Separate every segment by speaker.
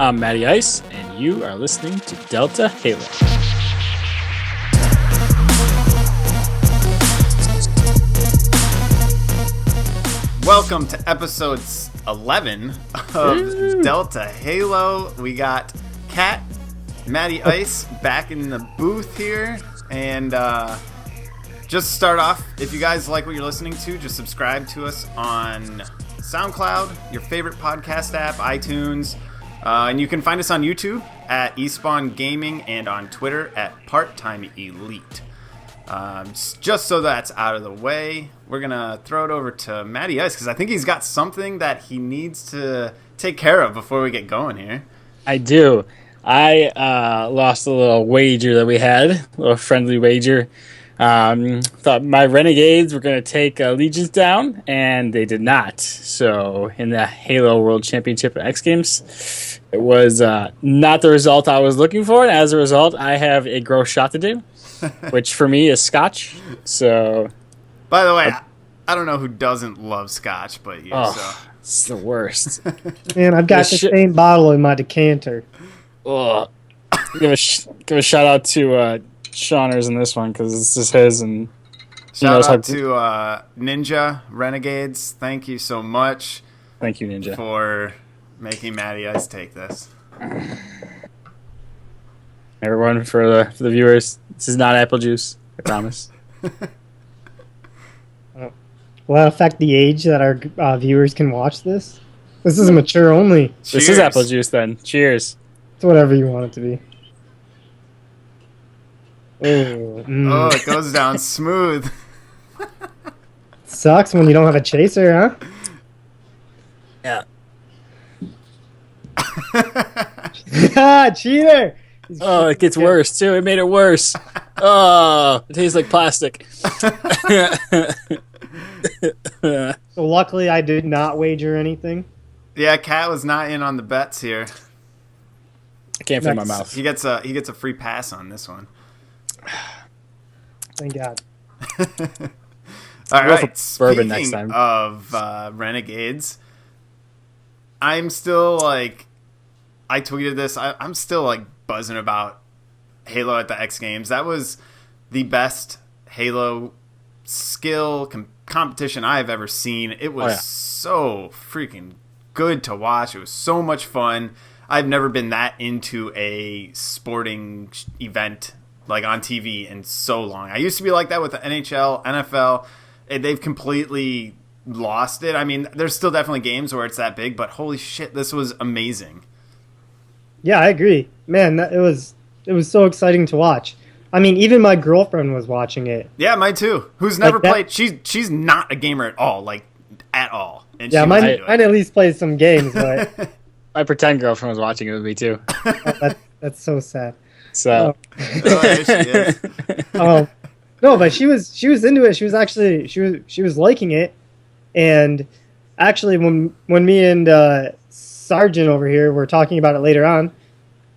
Speaker 1: I'm MattyIce, and you are listening to Delta Halo.
Speaker 2: Welcome to episode 11 of Delta Halo. We got Cat, MattyIce back in the booth here, and just to start off, if you guys like what you're listening to, just subscribe to us on SoundCloud, your favorite podcast app, iTunes, and you can find us on YouTube at Espawn Gaming and on Twitter at Part-Time Elite. Just so that's out of the way, we're going to throw it over to MattyIce because I think he's got something that he needs to take care of before we get going here.
Speaker 1: I do. I lost a little wager that we had, a little friendly wager. Thought my Renegades were going to take Legions down, and they did not. So in the Halo World Championship at X Games, it was not the result I was looking for. And as a result, I have a gross shot to do, which for me is Scotch. So,
Speaker 2: by the way, I don't know who doesn't love Scotch, but you.
Speaker 1: It's the worst.
Speaker 3: Man, I've got the same bottle in my decanter.
Speaker 1: Give a shout out to Shawners in this one because this is his, and
Speaker 2: shout out to Ninja Renegades. Thank you so much.
Speaker 1: Thank you, Ninja,
Speaker 2: for making MattyIce take this.
Speaker 1: Everyone, for the viewers, this is not apple juice. I promise.
Speaker 3: Will that affect the age that our viewers can watch this? This is mature only.
Speaker 1: Cheers. This is apple juice then. Cheers.
Speaker 3: It's whatever you want it to be. Oh,
Speaker 2: it goes down smooth.
Speaker 3: Sucks when you don't have a chaser,
Speaker 1: huh?
Speaker 3: Yeah. Cheater!
Speaker 1: Oh, it gets worse, too. It made it worse. Oh, it tastes like plastic.
Speaker 3: So luckily, I did not wager anything.
Speaker 2: Yeah, Cat was not in on the bets here.
Speaker 1: I can't feel my mouth.
Speaker 2: He gets a free pass on this one.
Speaker 3: Thank God.
Speaker 2: All right.
Speaker 1: Bourbon next time.
Speaker 2: Of Renegades, I'm still like, I tweeted this. I'm still like buzzing about Halo at the X Games. That was the best Halo skill competition I've ever seen. It was so freaking good to watch. It was so much fun. I've never been that into a sporting event like on TV in so long. I used to be like that with the NHL, NFL. They've completely lost it. I mean, there's still definitely games where it's that big, but holy shit, this was amazing.
Speaker 3: Yeah, I agree. Man, it was so exciting to watch. I mean, even my girlfriend was watching it.
Speaker 2: Yeah, mine too. Who's never played. She's not a gamer at all, like at all. And
Speaker 3: yeah, mine at least plays some games, but
Speaker 1: my pretend girlfriend was watching it with me too.
Speaker 3: That's so sad.
Speaker 1: So,
Speaker 2: there she is.
Speaker 3: No, but she was into it. She was liking it, and actually, when me and Sergeant over here were talking about it later on,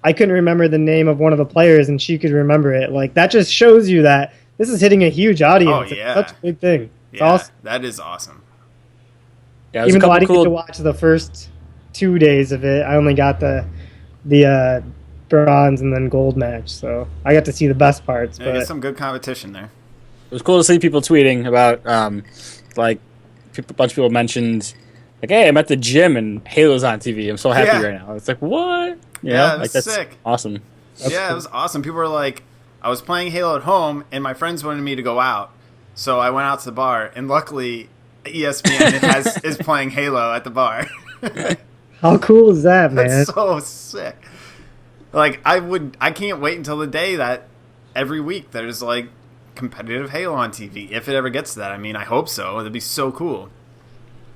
Speaker 3: I couldn't remember the name of one of the players, and she could remember it. Like that just shows you that this is hitting a huge audience.
Speaker 2: Oh yeah,
Speaker 3: it's such a big thing. It's
Speaker 2: awesome. That is awesome.
Speaker 1: Yeah,
Speaker 3: even though I didn't get to watch the first 2 days of it, I only got the bronze and then gold match, so I got to see the best parts.
Speaker 2: Yeah, but some good competition there.
Speaker 1: It was cool to see people tweeting about like a bunch of people mentioned like, hey, I'm at the gym and Halo's on TV. I'm so happy right now. It's like, what?
Speaker 2: Yeah,
Speaker 1: like
Speaker 2: that's sick.
Speaker 1: Awesome.
Speaker 2: That's cool. It was awesome. People were like, I was playing Halo at home and my friends wanted me to go out, so I went out to the bar, and luckily ESPN is playing Halo at the bar.
Speaker 3: How cool is that, man?
Speaker 2: That's so sick. Like, I can't wait until the day that every week there's like competitive Halo on TV. If it ever gets to that, I mean, I hope so. It'd be so cool.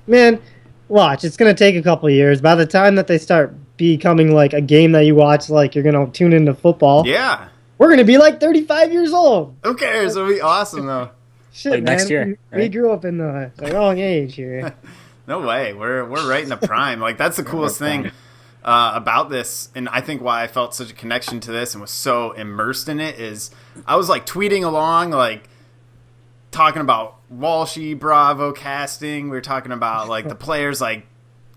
Speaker 3: Man, watch. It's gonna take a couple of years. By the time that they start becoming like a game that you watch, like you're gonna tune into football.
Speaker 2: Yeah,
Speaker 3: we're gonna be like 35 years old.
Speaker 2: Who cares? It'll be awesome though.
Speaker 3: Shit,
Speaker 1: like
Speaker 3: man.
Speaker 1: Next year,
Speaker 3: we grew up in the wrong age here.
Speaker 2: No way. We're right in the prime. Like that's the coolest thing about this, and I think why I felt such a connection to this and was so immersed in it is I was like tweeting along, like talking about Walshy, Bravo casting. We were talking about like the players like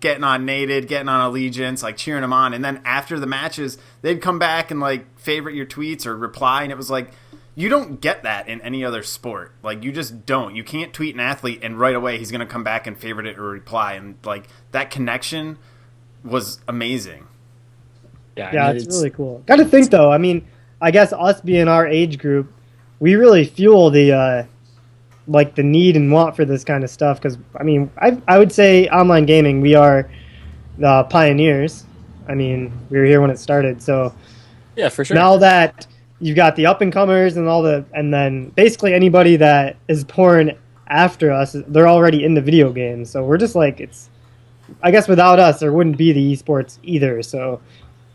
Speaker 2: getting on Nated, getting on Allegiance, like cheering them on. And then after the matches, they'd come back and like favorite your tweets or reply. And it was like, you don't get that in any other sport. Like, you just don't. You can't tweet an athlete and right away he's going to come back and favorite it or reply. And like that connection was amazing.
Speaker 3: Yeah, it's really cool. Got to think though. I mean, I guess us being our age group, we really fuel the like the need and want for this kind of stuff. Because I mean, I would say online gaming, we are the pioneers. I mean, we were here when it started. So
Speaker 1: yeah, for sure.
Speaker 3: Now that you've got the up and comers and then basically anybody that is pouring after us, they're already in the video games. So we're just like, I guess without us, there wouldn't be the esports either. So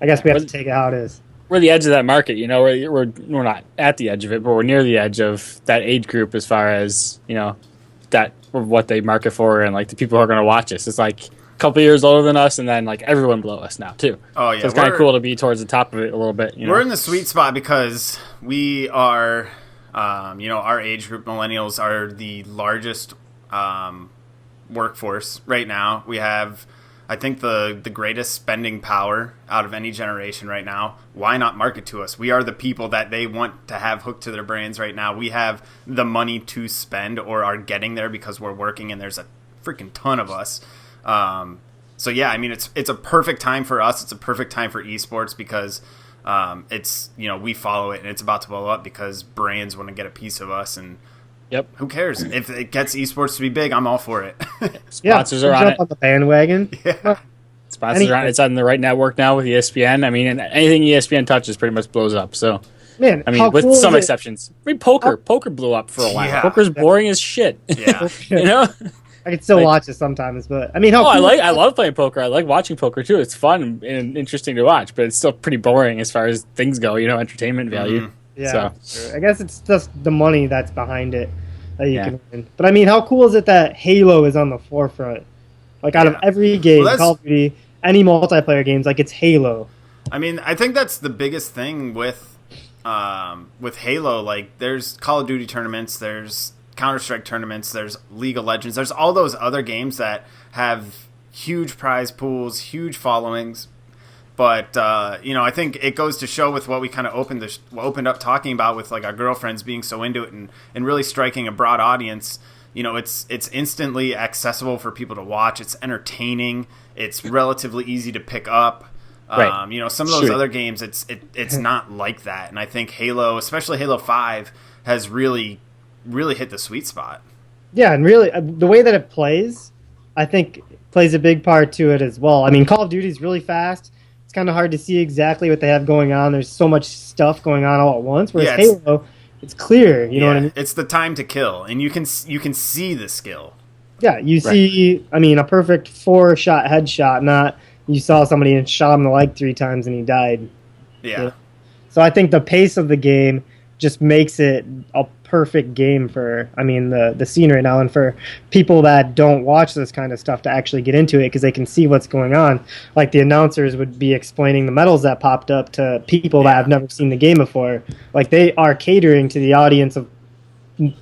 Speaker 3: I guess we have to take it how it is.
Speaker 1: We're the edge of that market, you know. We're not at the edge of it, but we're near the edge of that age group as far as, you know, that what they market for and like the people who are going to watch us. It's like a couple years older than us, and then like everyone below us now too.
Speaker 2: Oh yeah,
Speaker 1: so it's kind of cool to be towards the top of it a little bit. You know?
Speaker 2: We're in the sweet spot because we are, you know, our age group, millennials, are the largest workforce right now. We have, I think, the greatest spending power out of any generation right now. Why not market to us? We are the people that they want to have hooked to their brains right now. We have the money to spend or are getting there because we're working, and there's a freaking ton of us. So yeah, I mean, it's a perfect time for us. It's a perfect time for esports because it's, you know, we follow it and it's about to blow up because brands want to get a piece of us, and
Speaker 1: yep,
Speaker 2: who cares if it gets esports to be big? I'm all for it.
Speaker 1: Sponsors are on it.
Speaker 3: On the bandwagon.
Speaker 2: Yeah.
Speaker 1: Sponsors are on it. It's on the right network now with ESPN. I mean, and anything ESPN touches pretty much blows up. So,
Speaker 3: man,
Speaker 1: I mean, with
Speaker 3: cool
Speaker 1: some exceptions. I mean, poker blew up for a while.
Speaker 2: Yeah.
Speaker 1: Poker's boring as shit.
Speaker 2: Yeah.
Speaker 1: You know.
Speaker 3: I can still watch it sometimes, but I mean, how cool
Speaker 1: I love playing poker. I like watching poker too. It's fun and interesting to watch, but it's still pretty boring as far as things go. You know, entertainment value.
Speaker 2: Mm-hmm.
Speaker 3: Yeah, sure. I guess it's just the money that's behind it that you can win. But I mean, how cool is it that Halo is on the forefront? Like out of every game, Call of Duty, any multiplayer games, like it's Halo.
Speaker 2: I mean, I think that's the biggest thing with Halo. Like, there's Call of Duty tournaments, there's Counter-Strike tournaments, there's League of Legends, there's all those other games that have huge prize pools, huge followings. But you know, I think it goes to show with what we kind of opened up talking about with like our girlfriends being so into it and really striking a broad audience. You know, it's instantly accessible for people to watch. It's entertaining. It's relatively easy to pick up.
Speaker 1: Right.
Speaker 2: You know, some of those other games, it's not like that. And I think Halo, especially Halo 5, has really hit the sweet spot.
Speaker 3: Yeah, and really, the way that it plays, I think, plays a big part to it as well. I mean, Call of Duty is really fast. It's kind of hard to see exactly what they have going on. There's so much stuff going on all at once, whereas Halo, it's clear. You know what I mean?
Speaker 2: It's the time to kill, and you can see the skill.
Speaker 3: Yeah, you see, I mean, a perfect 4-shot headshot, not you saw somebody and shot him in the leg 3 times and he died.
Speaker 2: Yeah.
Speaker 3: So I think the pace of the game just makes it a perfect game for, I mean, the scene right now, and for people that don't watch this kind of stuff to actually get into it because they can see what's going on. Like the announcers would be explaining the medals that popped up to people that have never seen the game before. Like they are catering to the audience of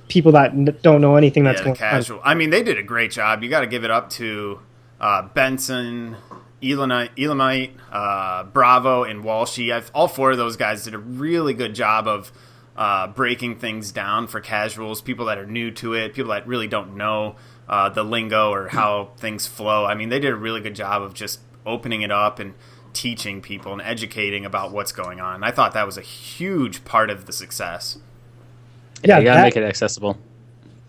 Speaker 3: people that don't know anything that's going
Speaker 2: casual. I mean, they did a great job. You got to give it up to Benson, Elamite, Bravo, and Walshy. All 4 of those guys did a really good job of breaking things down for casuals, people that are new to it, people that really don't know the lingo or how things flow. I mean, they did a really good job of just opening it up and teaching people and educating about what's going on. I thought that was a huge part of the success.
Speaker 1: Yeah, you gotta make it accessible.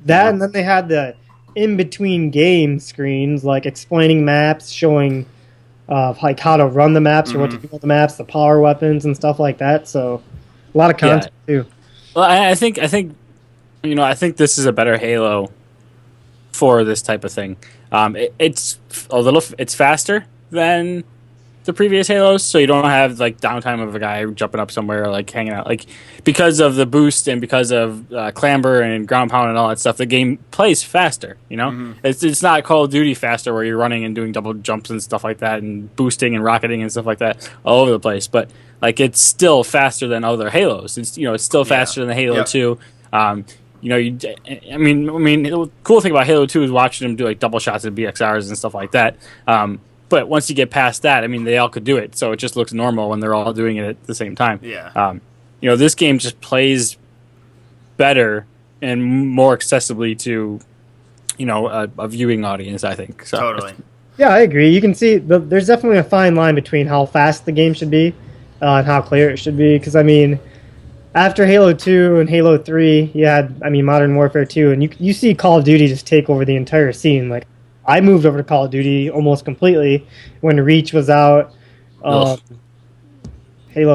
Speaker 3: And then they had the in-between game screens, like explaining maps, showing like how to run the maps or what to do with the maps, the power weapons and stuff like that. So a lot of content too.
Speaker 1: Well, I think you know, I think this is a better Halo for this type of thing. It's faster than the previous Halos, so you don't have like downtime of a guy jumping up somewhere or like hanging out. Like because of the boost and because of clamber and ground pound and all that stuff, the game plays faster. You know, it's not Call of Duty faster where you're running and doing double jumps and stuff like that and boosting and rocketing and stuff like that all over the place. But like it's still faster than other Halos. It's still faster than the Halo 2. the cool thing about Halo 2 is watching them do like double shots at BXRs and stuff like that. But once you get past that, I mean, they all could do it, so it just looks normal when they're all doing it at the same time.
Speaker 2: Yeah.
Speaker 1: This game just plays better and more accessibly to, a viewing audience, I think. So,
Speaker 2: Totally.
Speaker 3: Yeah, I agree. You can see there's definitely a fine line between how fast the game should be and how clear it should be. Because, I mean, after Halo 2 and Halo 3, you had, Modern Warfare 2, and you see Call of Duty just take over the entire scene. Like, I moved over to Call of Duty almost completely when Reach was out. Halo,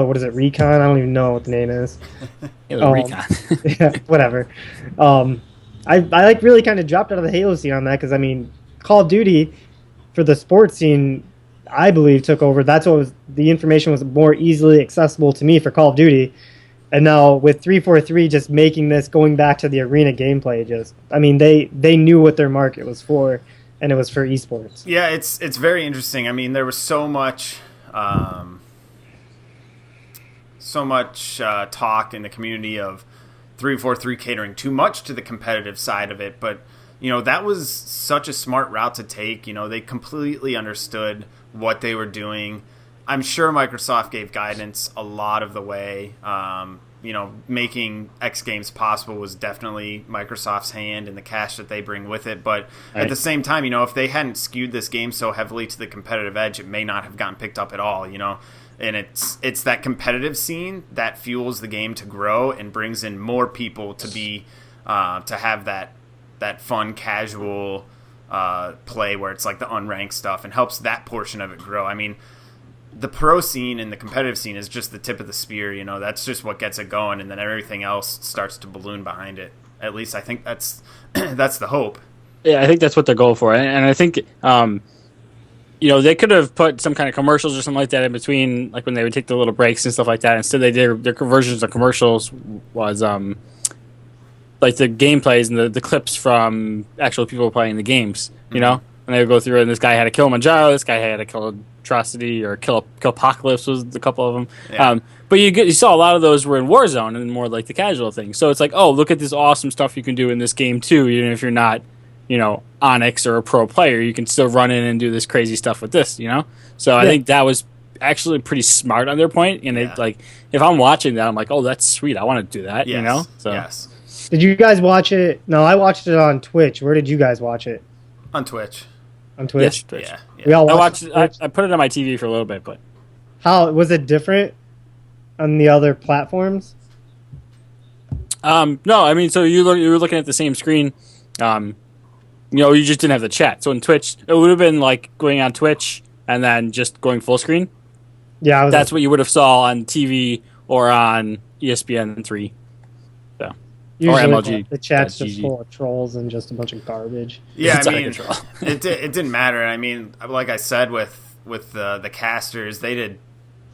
Speaker 3: what is it, Recon? I don't even know what the name is.
Speaker 1: Halo Recon.
Speaker 3: Yeah, whatever. I really kind of dropped out of the Halo scene on that because, Call of Duty for the sports scene, I believe, took over. That's what the information was more easily accessible to me for Call of Duty. And now with 343 just making this, going back to the arena gameplay, they knew what their market was for, and it was for esports.
Speaker 2: Yeah, it's very interesting. I mean, there was so much talk in the community of 343 catering too much to the competitive side of it, but that was such a smart route to take. They completely understood what they were doing. I'm sure Microsoft gave guidance a lot of the way. Making X Games possible was definitely Microsoft's hand and the cash that they bring with it. But at the same time, if they hadn't skewed this game so heavily to the competitive edge, it may not have gotten picked up at all, And it's that competitive scene that fuels the game to grow and brings in more people to be to have that fun, casual play where it's like the unranked stuff and helps that portion of it grow. I mean, the pro scene and the competitive scene is just the tip of the spear. That's just what gets it going, and then everything else starts to balloon behind it. At least I think that's that's the hope.
Speaker 1: Yeah, I think that's what they're going for, and I think they could have put some kind of commercials or something like that in between, like when they would take the little breaks and stuff like that. Instead, they did their versions of commercials was like the gameplays and the clips from actual people playing the games, and they would go through it, and this guy had a Kilimanjaro, this guy had a Kill Atrocity, or Kill Apocalypse was a couple of them. Yeah. But you saw a lot of those were in Warzone and more like the casual thing. So it's like, oh, look at this awesome stuff you can do in this game too, even if you're not, Onyx or a pro player, you can still run in and do this crazy stuff with this, So I think that was actually pretty smart on their point, and it, like, if I'm watching that, I'm like, oh, that's sweet, I want to do that,
Speaker 2: Yes.
Speaker 1: So.
Speaker 2: Yes.
Speaker 3: Did you guys watch it? No, I watched it on Twitch. Where did you guys watch it?
Speaker 2: On Twitch.
Speaker 3: On Twitch?
Speaker 1: Yes, Twitch.
Speaker 2: Yeah.
Speaker 3: We all
Speaker 1: I
Speaker 3: watched
Speaker 1: watched. I put it on my TV for a little bit, but
Speaker 3: how was it different on the other platforms?
Speaker 1: No, so you were looking at the same screen. You just didn't have the chat. So in Twitch, it would have been like going on Twitch and then just going full screen.
Speaker 3: Yeah,
Speaker 1: that's what you would have saw on TV or on ESPN3. So
Speaker 3: usually
Speaker 1: or MLG.
Speaker 3: The chat's
Speaker 1: GG.
Speaker 3: just full of trolls and just a bunch of garbage.
Speaker 2: Yeah,
Speaker 1: It's
Speaker 2: I
Speaker 1: out of
Speaker 2: mean,
Speaker 1: control.
Speaker 2: it didn't matter. I mean, like I said, with the casters, they did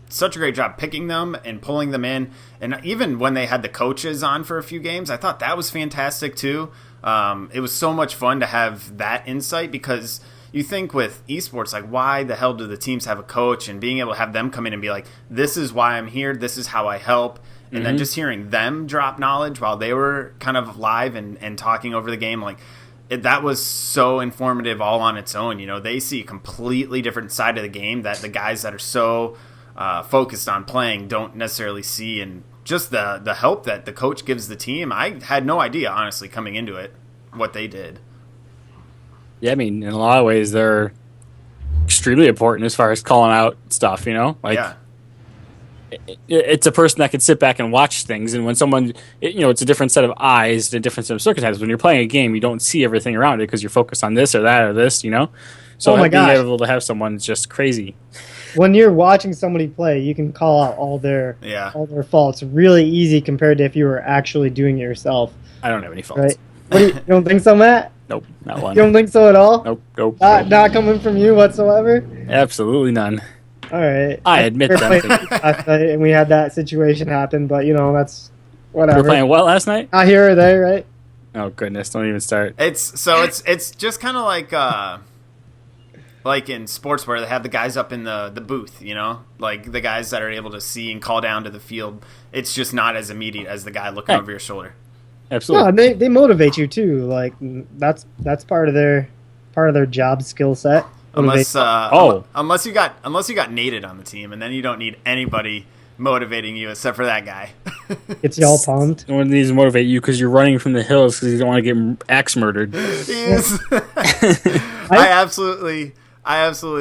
Speaker 2: such a great job picking them and pulling them in. And even when they had the coaches on for a few games, I thought that was fantastic too. It was so much fun to have that insight, because you think with esports, like, why the hell do the teams have a coach, and being able to have them come in and be like, this is why I'm here, this is how I help. And then just hearing them drop knowledge while they were kind of live and talking over the game, like, that was so informative all on its own. They see a completely different side of the game that the guys that are so focused on playing don't necessarily see, and just the help that the coach gives the team. I had no idea, honestly, coming into it, what they did.
Speaker 1: Yeah, in a lot of ways, they're extremely important as far as calling out stuff,
Speaker 2: Yeah.
Speaker 1: It's a person that can sit back and watch things, and when someone, it's a different set of eyes, a different set of circumstances. When you're playing a game, you don't see everything around it because you're focused on this or that or this, So
Speaker 3: being
Speaker 1: able to have someone is just crazy.
Speaker 3: When you're watching somebody play, you can call out all their faults really easy compared to if you were actually doing it yourself.
Speaker 1: I don't have any faults.
Speaker 3: Right? You don't think so, Matt?
Speaker 1: Nope, not one.
Speaker 3: You don't think so at all?
Speaker 1: Nope.
Speaker 3: Not coming from you whatsoever?
Speaker 1: Absolutely none.
Speaker 3: All right.
Speaker 1: I admit
Speaker 3: We were
Speaker 1: that.
Speaker 3: playing last night, and we had that situation happen, but that's whatever.
Speaker 1: You were playing what last night?
Speaker 3: Not here or there, right?
Speaker 1: Oh goodness! Don't even start.
Speaker 2: It's just kind of like in sports where they have the guys up in the booth, like the guys that are able to see and call down to the field. It's just not as immediate as the guy looking over your shoulder.
Speaker 1: absolutely.
Speaker 3: and they motivate you too. Like that's part of their job skill set.
Speaker 2: Unless
Speaker 1: Oh.
Speaker 2: unless you got nated on the team, and then you don't need anybody motivating you except for that guy.
Speaker 3: Gets you all pumped.
Speaker 1: No one needs to motivate you because you're running from the hills because you don't want to get axe murdered.
Speaker 2: He is. I absolutely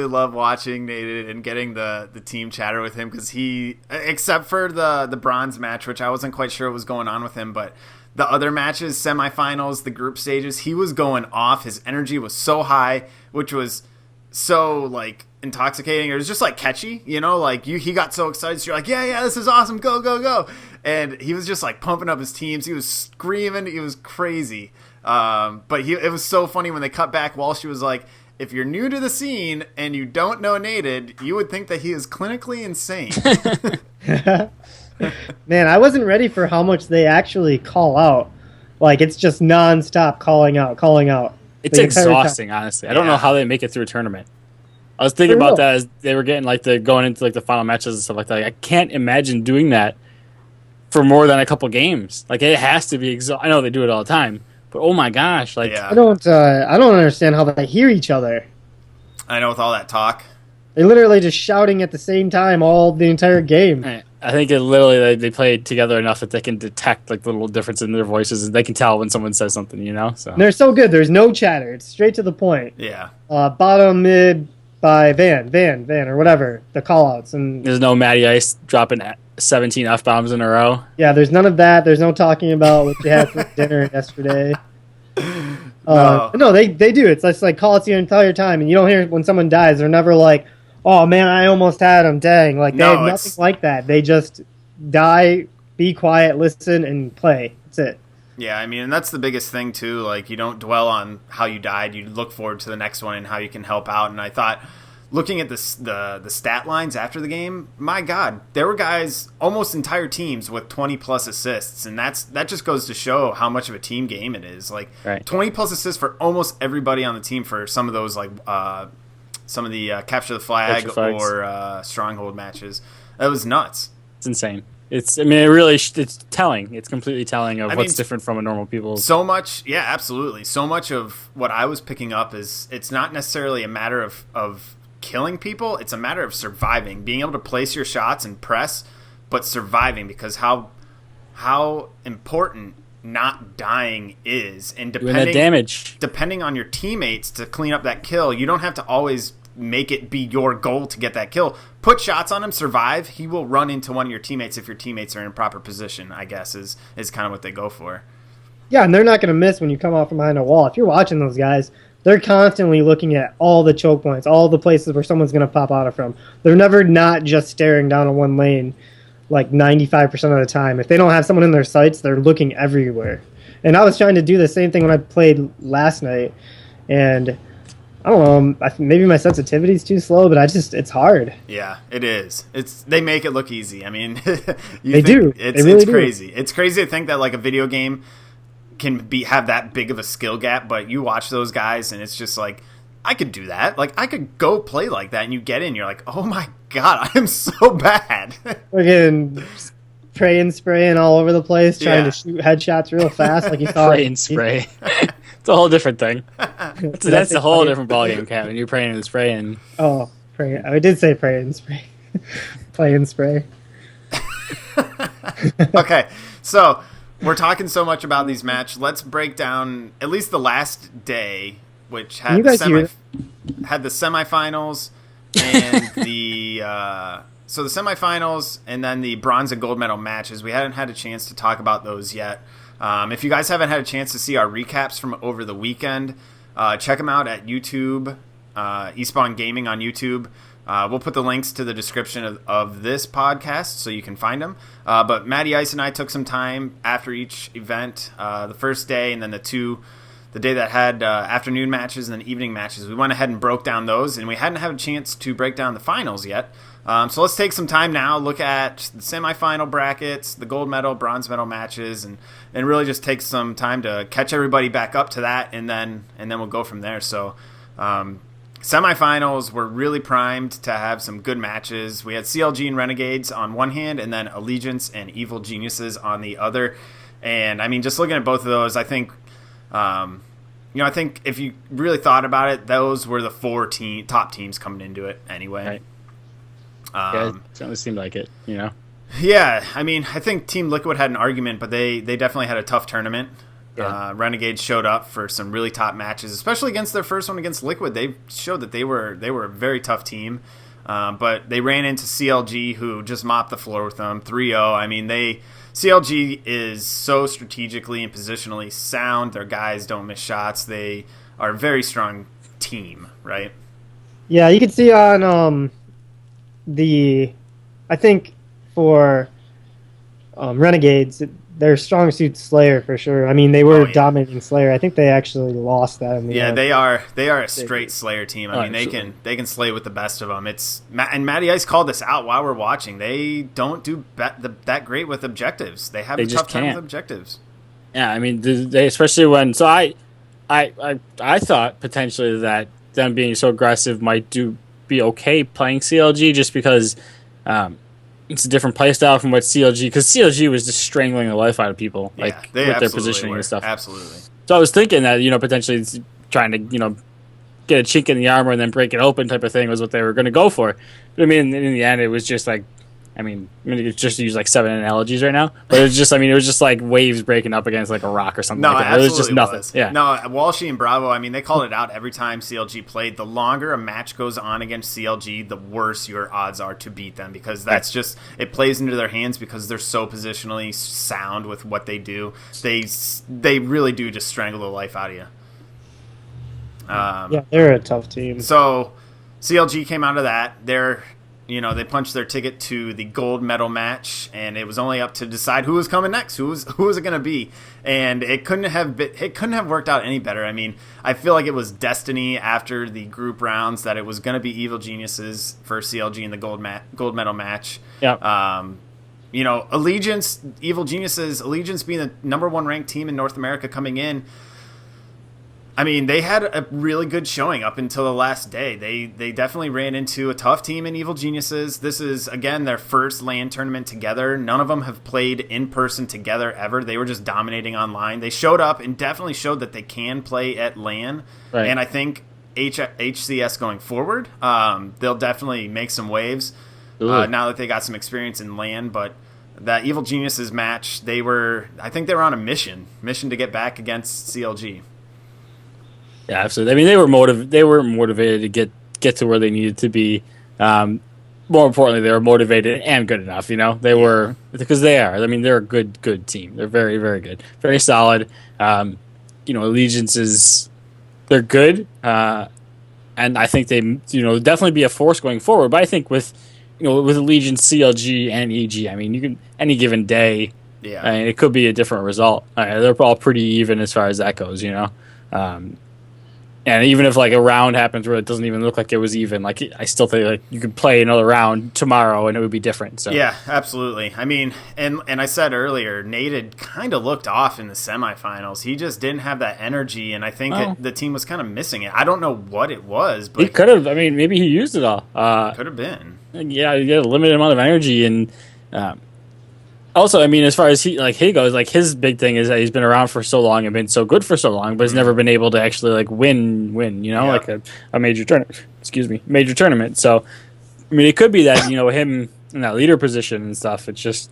Speaker 2: love watching Nated and getting the team chatter with him because he, except for the bronze match, which I wasn't quite sure what was going on with him, but the other matches, semifinals, the group stages, he was going off. His energy was so high, which was so like intoxicating. It was just like catchy, like he got so excited. So you're like, yeah, this is awesome. Go, go, go. And he was just like pumping up his teams. He was screaming. It was crazy. But it was so funny when they cut back. Walsh was like, if you're new to the scene and you don't know Nated, you would think that he is clinically insane.
Speaker 3: Man, I wasn't ready for how much they actually call out. Like, it's just nonstop calling out.
Speaker 1: It's exhausting, honestly. I don't know how they make it through a tournament. I was thinking about that as they were getting going into the final matches and stuff like that. I can't imagine doing that for more than a couple games. Like, it has to be exhausting. I know they do it all the time, but oh my gosh,
Speaker 3: I don't understand how they hear each other.
Speaker 2: I know, with all that talk.
Speaker 3: They're literally just shouting at the same time all the entire game.
Speaker 1: I think it literally they play together enough that they can detect the little difference in their voices, and they can tell when someone says something. So
Speaker 3: and they're so good. There's no chatter. It's straight to the point.
Speaker 2: Yeah.
Speaker 3: Bottom mid by Van or whatever the callouts, and
Speaker 1: there's no MattyIce dropping 17 F-bombs in a row.
Speaker 3: Yeah, there's none of that. There's no talking about what you had for dinner yesterday. No, they do. It's just like callouts the entire time, and you don't hear when someone dies. They're never like, oh man, I almost had him, dang. Like, they have nothing like that. They just die, be quiet, listen, and play. That's it.
Speaker 2: Yeah, I mean, and that's the biggest thing too. Like, you don't dwell on how you died. You look forward to the next one and how you can help out. And I thought, looking at the stat lines after the game, my God, there were guys, almost entire teams with 20 plus assists, and that just goes to show how much of a team game it is. Like, 20 plus assists for almost everybody on the team for some of those some of the capture the flag or stronghold matches. That was nuts.
Speaker 1: It's insane. It's telling. It's completely telling of what's different from a normal people's.
Speaker 2: So much, yeah, absolutely. So much of what I was picking up is it's not necessarily a matter of killing people. It's a matter of surviving, being able to place your shots and press, but surviving, because how important not dying is, and depending on your teammates to clean up that kill. You don't have to always make it be your goal to get that kill. Put shots on him, survive. He will run into one of your teammates if your teammates are in proper position, I guess, is kind of what they go for.
Speaker 3: Yeah, and they're not going to miss when you come out from behind a wall. If you're watching those guys, they're constantly looking at all the choke points, all the places where someone's going to pop out of from. They're never not just staring down a one lane like 95% of the time. If they don't have someone in their sights, they're looking everywhere. And I was trying to do the same thing when I played last night, and I don't know, maybe my sensitivity is too slow, but it's hard.
Speaker 2: Yeah, it is. They make it look easy. I mean,
Speaker 3: they do.
Speaker 2: It's crazy. It's crazy to think that like a video game can have that big of a skill gap, but you watch those guys and it's just like, I could do that. Like, I could go play like that, and you get in, you're like, oh my God, I am so bad.
Speaker 3: Again, spray and spraying all over the place, trying to shoot headshots real fast, like you saw.
Speaker 1: Pray and spray. It's a whole different thing. That's a whole different ballgame, Kevin. You're praying and spraying.
Speaker 3: Oh, pray! I did say pray and spray. Play and spray.
Speaker 2: Okay, so we're talking so much about these matches. Let's break down at least the last day, which had the semifinals and the semifinals and then the bronze and gold medal matches. We hadn't had a chance to talk about those yet. If you guys haven't had a chance to see our recaps from over the weekend, check them out at YouTube, Espawn Gaming on YouTube. We'll put the links to the description of this podcast so you can find them. But MattyIce and I took some time after each event, the first day and then the day that had afternoon matches and then evening matches. We went ahead and broke down those, and we hadn't had a chance to break down the finals yet. So let's take some time now, look at the semifinal brackets, the gold medal, bronze medal matches, and really just take some time to catch everybody back up to that, and then we'll go from there. So semifinals were really primed to have some good matches. We had CLG and Renegades on one hand, and then Allegiance and Evil Geniuses on the other. And I mean, just looking at both of those, I think, I think if you really thought about it, those were the four top teams coming into it anyway.
Speaker 1: Right. Yeah, it certainly seemed like it,
Speaker 2: Yeah, I mean, I think Team Liquid had an argument, but they definitely had a tough tournament. Yeah. Renegades showed up for some really top matches, especially against their first one against Liquid. They showed that they were a very tough team, but they ran into CLG, who just mopped the floor with them 3-0. I mean, CLG is so strategically and positionally sound. Their guys don't miss shots. They are a very strong team, right?
Speaker 3: Yeah, you can see on I think for Renegades, their strong suit Slayer for sure. I mean, they were dominating Slayer. I think they actually lost that in the end.
Speaker 2: They are a straight Slayer team. I mean, they can slay with the best of them. And MattyIce called this out while we're watching. They don't do that great with objectives. They have a tough time with objectives.
Speaker 1: Yeah, I mean, they especially when I thought potentially that them being so aggressive might be okay playing CLG just because it's a different play style from what CLG, because CLG was just strangling the life out of people, with their positioning and stuff.
Speaker 2: Absolutely.
Speaker 1: So I was thinking that potentially trying to get a chink in the armor and then break it open type of thing was what they were going to go for. But I mean, in the end, it was just like, I'm going to just use like 7 analogies right now, but it was just like waves breaking up against like a rock or something.
Speaker 2: No,
Speaker 1: like that. It was just nothing. Yeah.
Speaker 2: No, Walshy and Bravo, I mean, they called it out every time CLG played. The longer a match goes on against CLG, the worse your odds are to beat them, because that's just, it plays into their hands because they're so positionally sound with what they do. They really do just strangle the life out of you.
Speaker 3: Yeah, they're a tough team.
Speaker 2: So CLG came out of that. They punched their ticket to the gold medal match, and it was only up to decide who was coming next. Who was it going to be? And it couldn't have worked out any better. I mean, I feel like it was destiny after the group rounds that it was going to be Evil Geniuses for CLG in the gold medal match.
Speaker 1: Yeah.
Speaker 2: Allegiance, Evil Geniuses, Allegiance being the number 1 ranked team in North America coming in. I mean, they had a really good showing up until the last day. They definitely ran into a tough team in Evil Geniuses. This is, again, their first LAN tournament together. None of them have played in person together ever. They were just dominating online. They showed up and definitely showed that they can play at LAN. Right. And I think HCS going forward, they'll definitely make some waves now that they got some experience in LAN. But that Evil Geniuses match, I think they were on a mission to get back against CLG.
Speaker 1: Yeah, absolutely. I mean, they were motivated to get to where they needed to be. More importantly, they were motivated and good enough. They were, because they are. I mean, they're a good team. They're very, very good, very solid. Allegiance they're good, and I think they definitely be a force going forward. But I think with Allegiance, CLG, and EG, I mean, you can any given day. Yeah, I mean, it could be a different result. They're all pretty even as far as that goes. And even if like a round happens where it doesn't even look like it was even, like I still think like you could play another round tomorrow and it would be different. So
Speaker 2: yeah, absolutely. I mean, and I said earlier, Nate had kind of looked off in the semifinals. He just didn't have that energy, and I think the team was kind of missing it. I don't know what it was, but
Speaker 1: he could have. I mean, maybe he used it all.
Speaker 2: Could have been.
Speaker 1: Yeah, he had a limited amount of energy, and also, I mean, as far as he goes, like his big thing is that he's been around for so long and been so good for so long, but he's never been able to actually like win, like a major tournament. Major tournament. So, I mean, it could be that him in that leader position and stuff. It's just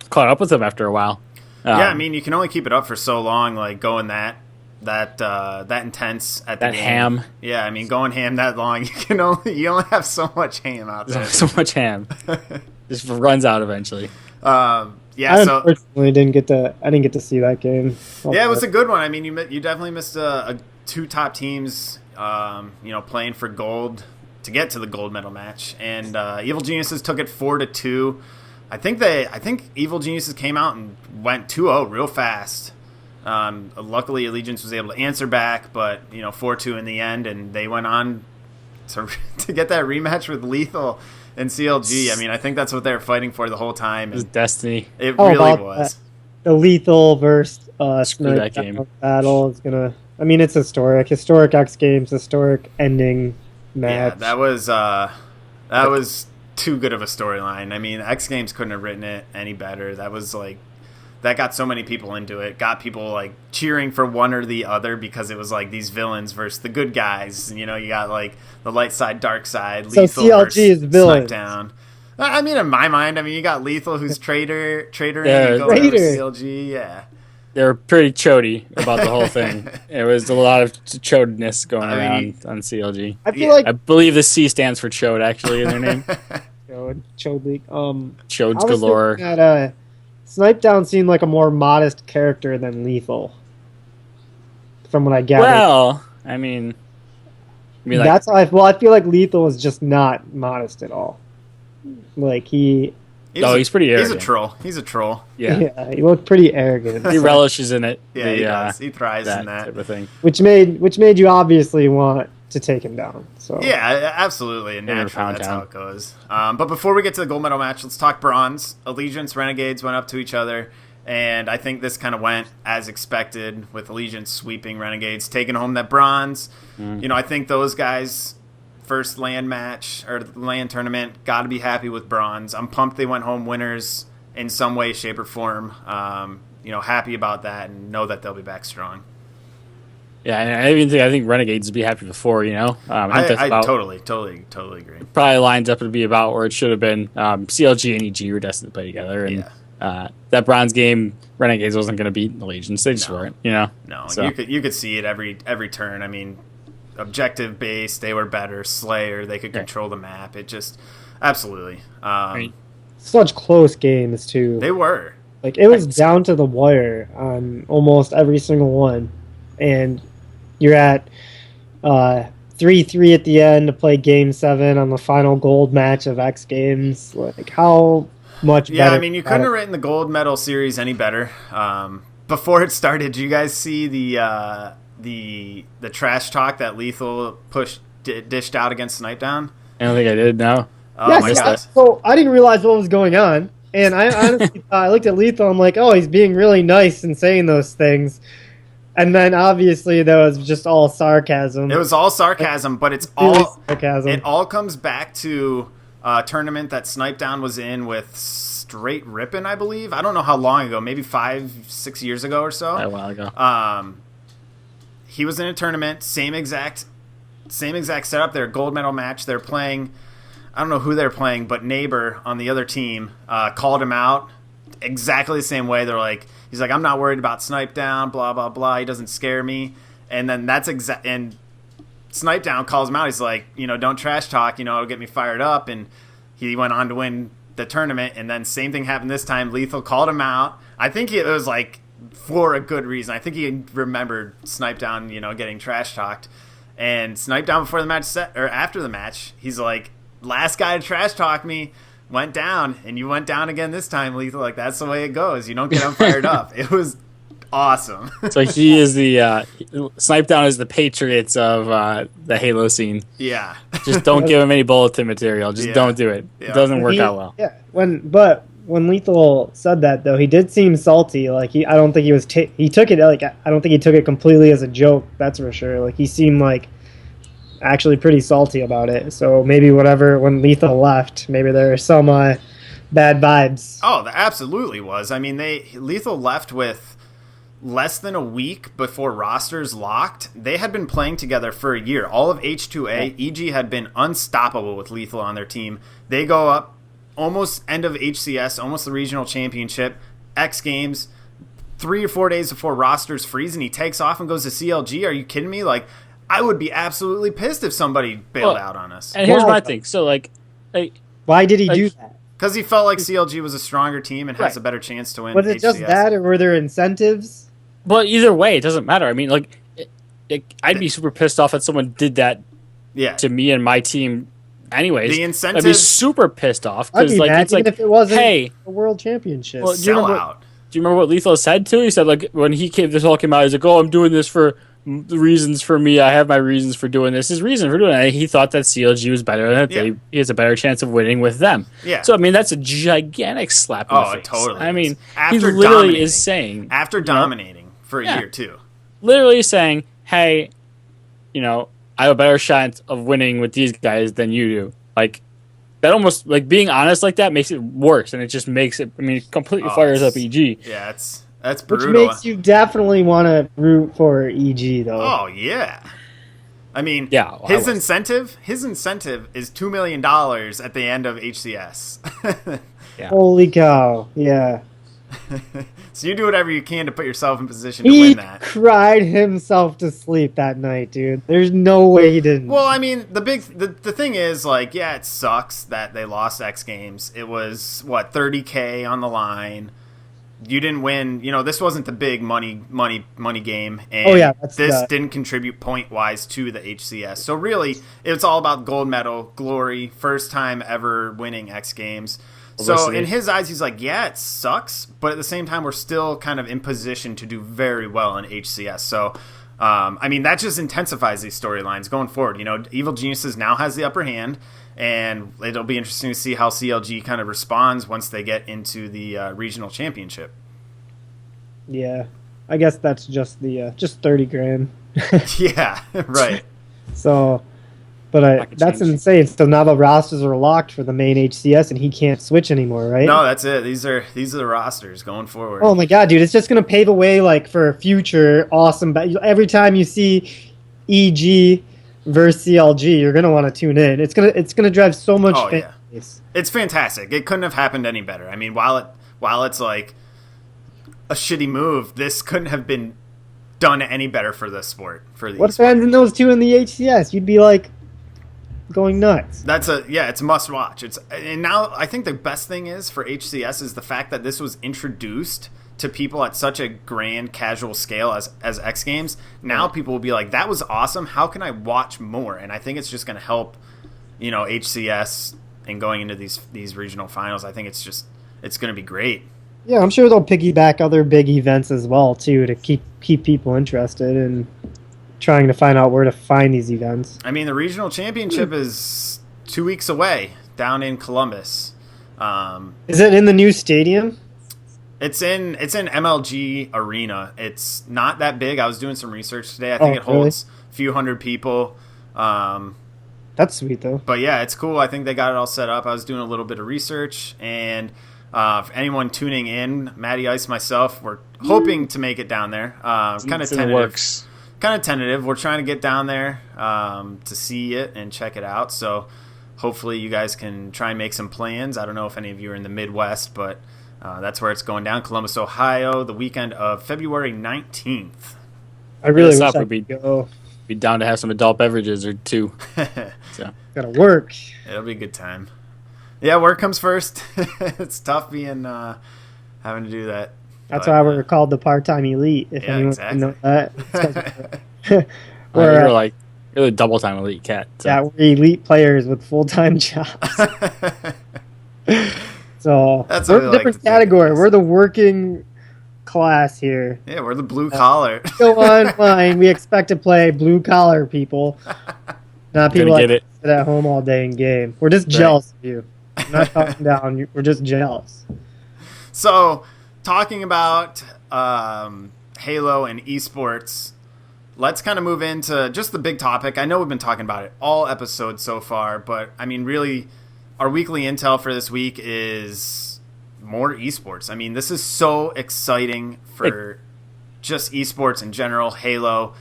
Speaker 1: caught up with him after a while.
Speaker 2: I mean, you can only keep it up for so long, like going that intense at the game.
Speaker 1: Ham.
Speaker 2: Yeah, I mean, going ham that long, you only have so much ham out there.
Speaker 1: So much ham, just runs out eventually.
Speaker 3: I unfortunately didn't get to see that game.
Speaker 2: Yeah, it was a good one. I mean, you definitely missed two top teams, playing for gold to get to the gold medal match, and Evil Geniuses took it 4-2. I think Evil Geniuses came out and went 2-0 real fast. Luckily, Allegiance was able to answer back, but 4-2 in the end, and they went on to get that rematch with Lethal and CLG. I mean, I think that's what they were fighting for the whole time.
Speaker 1: It was destiny.
Speaker 2: It really was.
Speaker 3: The Lethal versus
Speaker 1: that game
Speaker 3: battle is gonna. I mean, it's historic X Games, historic ending match.
Speaker 2: Yeah, that was too good of a storyline. I mean, X Games couldn't have written it any better. That was like that got so many people into it. Got people like cheering for one or the other because it was like these villains versus the good guys. You know, you got like the light side, dark side.
Speaker 3: So
Speaker 2: Lethal
Speaker 3: CLG
Speaker 2: versus
Speaker 3: is villains.
Speaker 2: Smackdown. I mean, in my mind, you got Lethal, who's traitor,
Speaker 1: Yeah,
Speaker 2: and you go over
Speaker 3: traitor.
Speaker 2: CLG. Yeah.
Speaker 1: They were pretty chody about the whole thing. It was a lot of chodness going around on CLG.
Speaker 3: I feel like
Speaker 1: I believe the C stands for chode, actually, in their name.
Speaker 3: Chode League.
Speaker 1: Chodes
Speaker 3: I was
Speaker 1: galore.
Speaker 3: thinking that Snipedown seemed like a more modest character than Lethal, from what I gathered.
Speaker 1: Well, I mean like,
Speaker 3: That's how I feel like Lethal is just not modest at all. Like he's
Speaker 1: pretty arrogant.
Speaker 2: He's a troll.
Speaker 1: Yeah.
Speaker 3: he looked pretty arrogant.
Speaker 1: He relishes in it.
Speaker 2: Yeah, he does. He thrives in that
Speaker 1: type of thing.
Speaker 3: which made you obviously want to take him down. So
Speaker 2: yeah, absolutely, and naturally that's how it goes. But before we get to the gold medal match, let's talk bronze. Allegiance, Renegades went up to each other, and I think this kind of went as expected with Allegiance sweeping Renegades, taking home that bronze. You know, I think those guys, first LAN match or LAN tournament, got to be happy with bronze. I'm pumped they went home winners in some way, shape, or form. You know, happy about that and know that they'll be back strong.
Speaker 1: Yeah, and I think Renegades would be happy before, you know?
Speaker 2: I totally agree.
Speaker 1: Probably lines up to be about where it should have been. CLG and EG were destined to play together, and that bronze game, Renegades wasn't going to beat Allegiance. They just weren't, you know?
Speaker 2: No,
Speaker 1: so.
Speaker 2: you could see it every turn. I mean, objective based, they were better. Slayer, they could control the map. It just, absolutely.
Speaker 3: Such close games, too.
Speaker 2: They were.
Speaker 3: Like, it was down to the wire on almost every single one. And you're at 3-3 at the end to play Game 7 on the final gold match of X Games. Like, how much better?
Speaker 2: Yeah, I mean, you couldn't have written the gold medal series any better. Before it started, did you guys see the trash talk that Lethal dished out against Snipedown?
Speaker 1: I don't think I did, no.
Speaker 2: Oh,
Speaker 3: yes,
Speaker 2: my God.
Speaker 3: So I didn't realize what was going on. And I honestly I looked at Lethal, I'm like, oh, he's being really nice and saying those things. And then obviously that was just all sarcasm.
Speaker 2: It was all sarcasm, but it's all
Speaker 3: sarcasm.
Speaker 2: It all comes back to a tournament that Snipedown was in with Straight Rippin', I believe. I don't know how long ago, maybe 5-6 years ago or so.
Speaker 1: A while ago.
Speaker 2: He was in a tournament, same exact setup. Their gold medal match. They're playing. I don't know who they're playing, but Neighbor on the other team called him out exactly the same way. They're like, he's like, I'm not worried about Snipedown, blah blah blah. He doesn't scare me. And then and Snipedown calls him out. He's like, you know, don't trash talk. You know, it'll get me fired up. And he went on to win the tournament. And then same thing happened this time. Lethal called him out. I think it was like for a good reason. I think he remembered Snipedown, you know, getting trash talked. And Snipedown before the match or after the match, he's like, last guy to trash talk me went down, and you went down again this time, Lethal. Like, that's the way it goes. You don't get him fired up. It was awesome.
Speaker 1: So he is the Snipedown is the Patriots of the Halo scene.
Speaker 2: Yeah.
Speaker 1: Just don't give him any bulletin material. Just don't do it.
Speaker 2: Yeah.
Speaker 1: It doesn't work out well.
Speaker 3: Yeah. When Lethal said that though, he did seem salty. Like I don't think he was. He took it like I don't think he took it completely as a joke. That's for sure. Like he seemed like actually pretty salty about it. So maybe when Lethal left, maybe there are some bad vibes.
Speaker 2: Oh, there absolutely was. I mean, Lethal left with less than a week before rosters locked. They had been playing together for a year. All of H2A, EG had been unstoppable with Lethal on their team. They go up almost end of HCS, almost the regional championship, X Games, 3 or 4 days before rosters freeze, and he takes off and goes to CLG. Are you kidding me? Like, I would be absolutely pissed if somebody bailed out on us.
Speaker 1: And here's my thing. So,
Speaker 3: why did he do that?
Speaker 2: Because he felt like CLG was a stronger team and has a better chance to win.
Speaker 3: Was it
Speaker 2: HCS.
Speaker 3: just that, or were there incentives?
Speaker 1: Well, either way, it doesn't matter. I mean, I'd be super pissed off that someone did that to me and my team anyways.
Speaker 2: The incentives...
Speaker 1: I'd be super pissed off.
Speaker 3: I'd be mad,
Speaker 1: it's like,
Speaker 3: if it wasn't
Speaker 1: hey,
Speaker 3: a world championship.
Speaker 1: Well,
Speaker 2: sell out.
Speaker 1: Do you remember what Lethal said too? He said, like, when this all came out, he's like, oh, I'm doing this for the reasons for me. I have my reasons for doing this. His reason for doing it, he thought that CLG was better and that he has a better chance of winning with them.
Speaker 2: Yeah.
Speaker 1: So, I mean, that's a gigantic slap in the face.
Speaker 2: It totally
Speaker 1: I mean,
Speaker 2: after
Speaker 1: he literally is saying...
Speaker 2: After dominating for a year, too.
Speaker 1: Literally saying, hey, you know, I have a better shot of winning with these guys than you do. Like, that almost like being honest like that makes it worse, and it just makes it. I mean, it completely fires up EG.
Speaker 2: Yeah, that's
Speaker 3: Which
Speaker 2: brutal.
Speaker 3: makes you definitely want to root for EG, though.
Speaker 2: Oh yeah. I mean,
Speaker 1: Yeah,
Speaker 2: his incentive is $2 million at the end of HCS.
Speaker 1: Yeah.
Speaker 3: Holy cow! Yeah.
Speaker 2: So you do whatever you can to put yourself in position to win that.
Speaker 3: He cried himself to sleep that night, dude. There's no way he didn't.
Speaker 2: Well, I mean, the thing is, like, yeah, it sucks that they lost X Games. It was what, $30K on the line. You didn't win. You know, this wasn't the big money game, and this didn't contribute point wise to the HCS. So really, it's all about gold medal, glory, first time ever winning X Games. So in his eyes, he's like, yeah, it sucks, but at the same time, we're still kind of in position to do very well in HCS. So, I mean, that just intensifies these storylines going forward. You know, Evil Geniuses now has the upper hand, and it'll be interesting to see how CLG kind of responds once they get into the regional championship.
Speaker 3: Yeah, I guess that's just just 30 grand.
Speaker 2: Yeah, right.
Speaker 3: So, but that's insane. So now the rosters are locked for the main HCS, and he can't switch anymore, right?
Speaker 2: No, that's it. These are the rosters going forward.
Speaker 3: Oh my god, dude! It's just gonna pave a way like for future awesome. Every time you see EG versus CLG, you're gonna want to tune in. It's gonna drive so much.
Speaker 2: It's fantastic. It couldn't have happened any better. I mean, while it's like a shitty move, this couldn't have been done any better for the sport.
Speaker 3: What fans in those two in the HCS? You'd be like going nuts.
Speaker 2: It's a must watch. And now I think the best thing is for HCS is the fact that this was introduced to people at such a grand casual scale as X Games. Now people will be like, that was awesome. How can I watch more? And I think it's just going to help, you know, HCS and going into these regional finals. I think it's going to be great.
Speaker 3: Yeah, I'm sure they'll piggyback other big events as well too to keep people interested and trying to find out where to find these events.
Speaker 2: I mean, the regional championship is 2 weeks away down in Columbus.
Speaker 3: Is it in the new stadium?
Speaker 2: It's in MLG Arena. It's not that big. I was doing some research today. I think it holds a few hundred people.
Speaker 3: That's sweet though.
Speaker 2: But yeah, it's cool. I think they got it all set up. I was doing a little bit of research, and for anyone tuning in, MattyIce, myself, we're hoping to make it down there. Kind of tentative. Kind of tentative. We're trying to get down there to see it and check it out. So hopefully you guys can try and make some plans. I don't know if any of you are in the Midwest, but that's where it's going down. Columbus, Ohio, the weekend of February 19th.
Speaker 3: I really wish I could go.
Speaker 1: Be down to have some adult beverages or two. So
Speaker 3: gotta work.
Speaker 2: It'll be a good time. Yeah, work comes first. It's tough being having to do that.
Speaker 3: That's why we're called the part-time elite. If anyone can know that.
Speaker 1: You're the double-time elite cat. So.
Speaker 3: Yeah, we're elite players with full-time jobs. So we're a different category. We're the working class here.
Speaker 2: Yeah, we're the blue collar.
Speaker 3: Go online. We expect to play blue-collar people, not people that sit at home all day and game. We're just jealous of you. I'm not talking down. We're just jealous.
Speaker 2: So, talking about Halo and eSports, let's kind of move into just the big topic. I know we've been talking about it all episodes so far, but I mean, really, our weekly intel for this week is more eSports. I mean, this is so exciting for just eSports in general, Halo.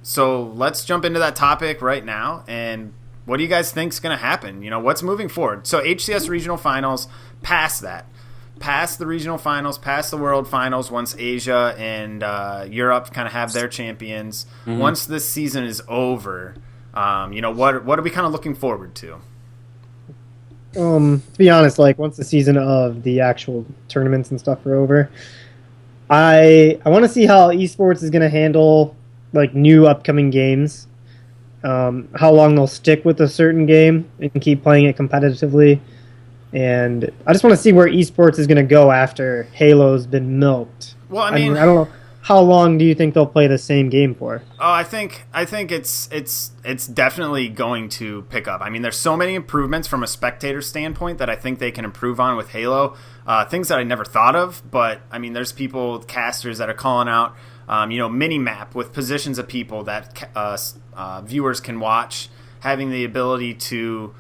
Speaker 2: So let's jump into that topic right now. And what do you guys think is going to happen? You know, what's moving forward? So HCS regional finals, past that. Past the regional finals, past the world finals, once Asia and Europe kind of have their champions. Mm-hmm. Once this season is over, you know, what are we kind of looking forward to?
Speaker 3: To be honest, like once the season of the actual tournaments and stuff are over, I want to see how eSports is going to handle like new upcoming games. How long they'll stick with a certain game and keep playing it competitively. And I just want to see where eSports is going to go after Halo's been milked.
Speaker 2: Well, I mean,
Speaker 3: I don't know. How long do you think they'll play the same game for?
Speaker 2: Oh, I think it's definitely going to pick up. I mean, there's so many improvements from a spectator standpoint that I think they can improve on with Halo. Things that I never thought of, but I mean, there's casters that are calling out, mini map with positions of people that viewers can watch, having the ability to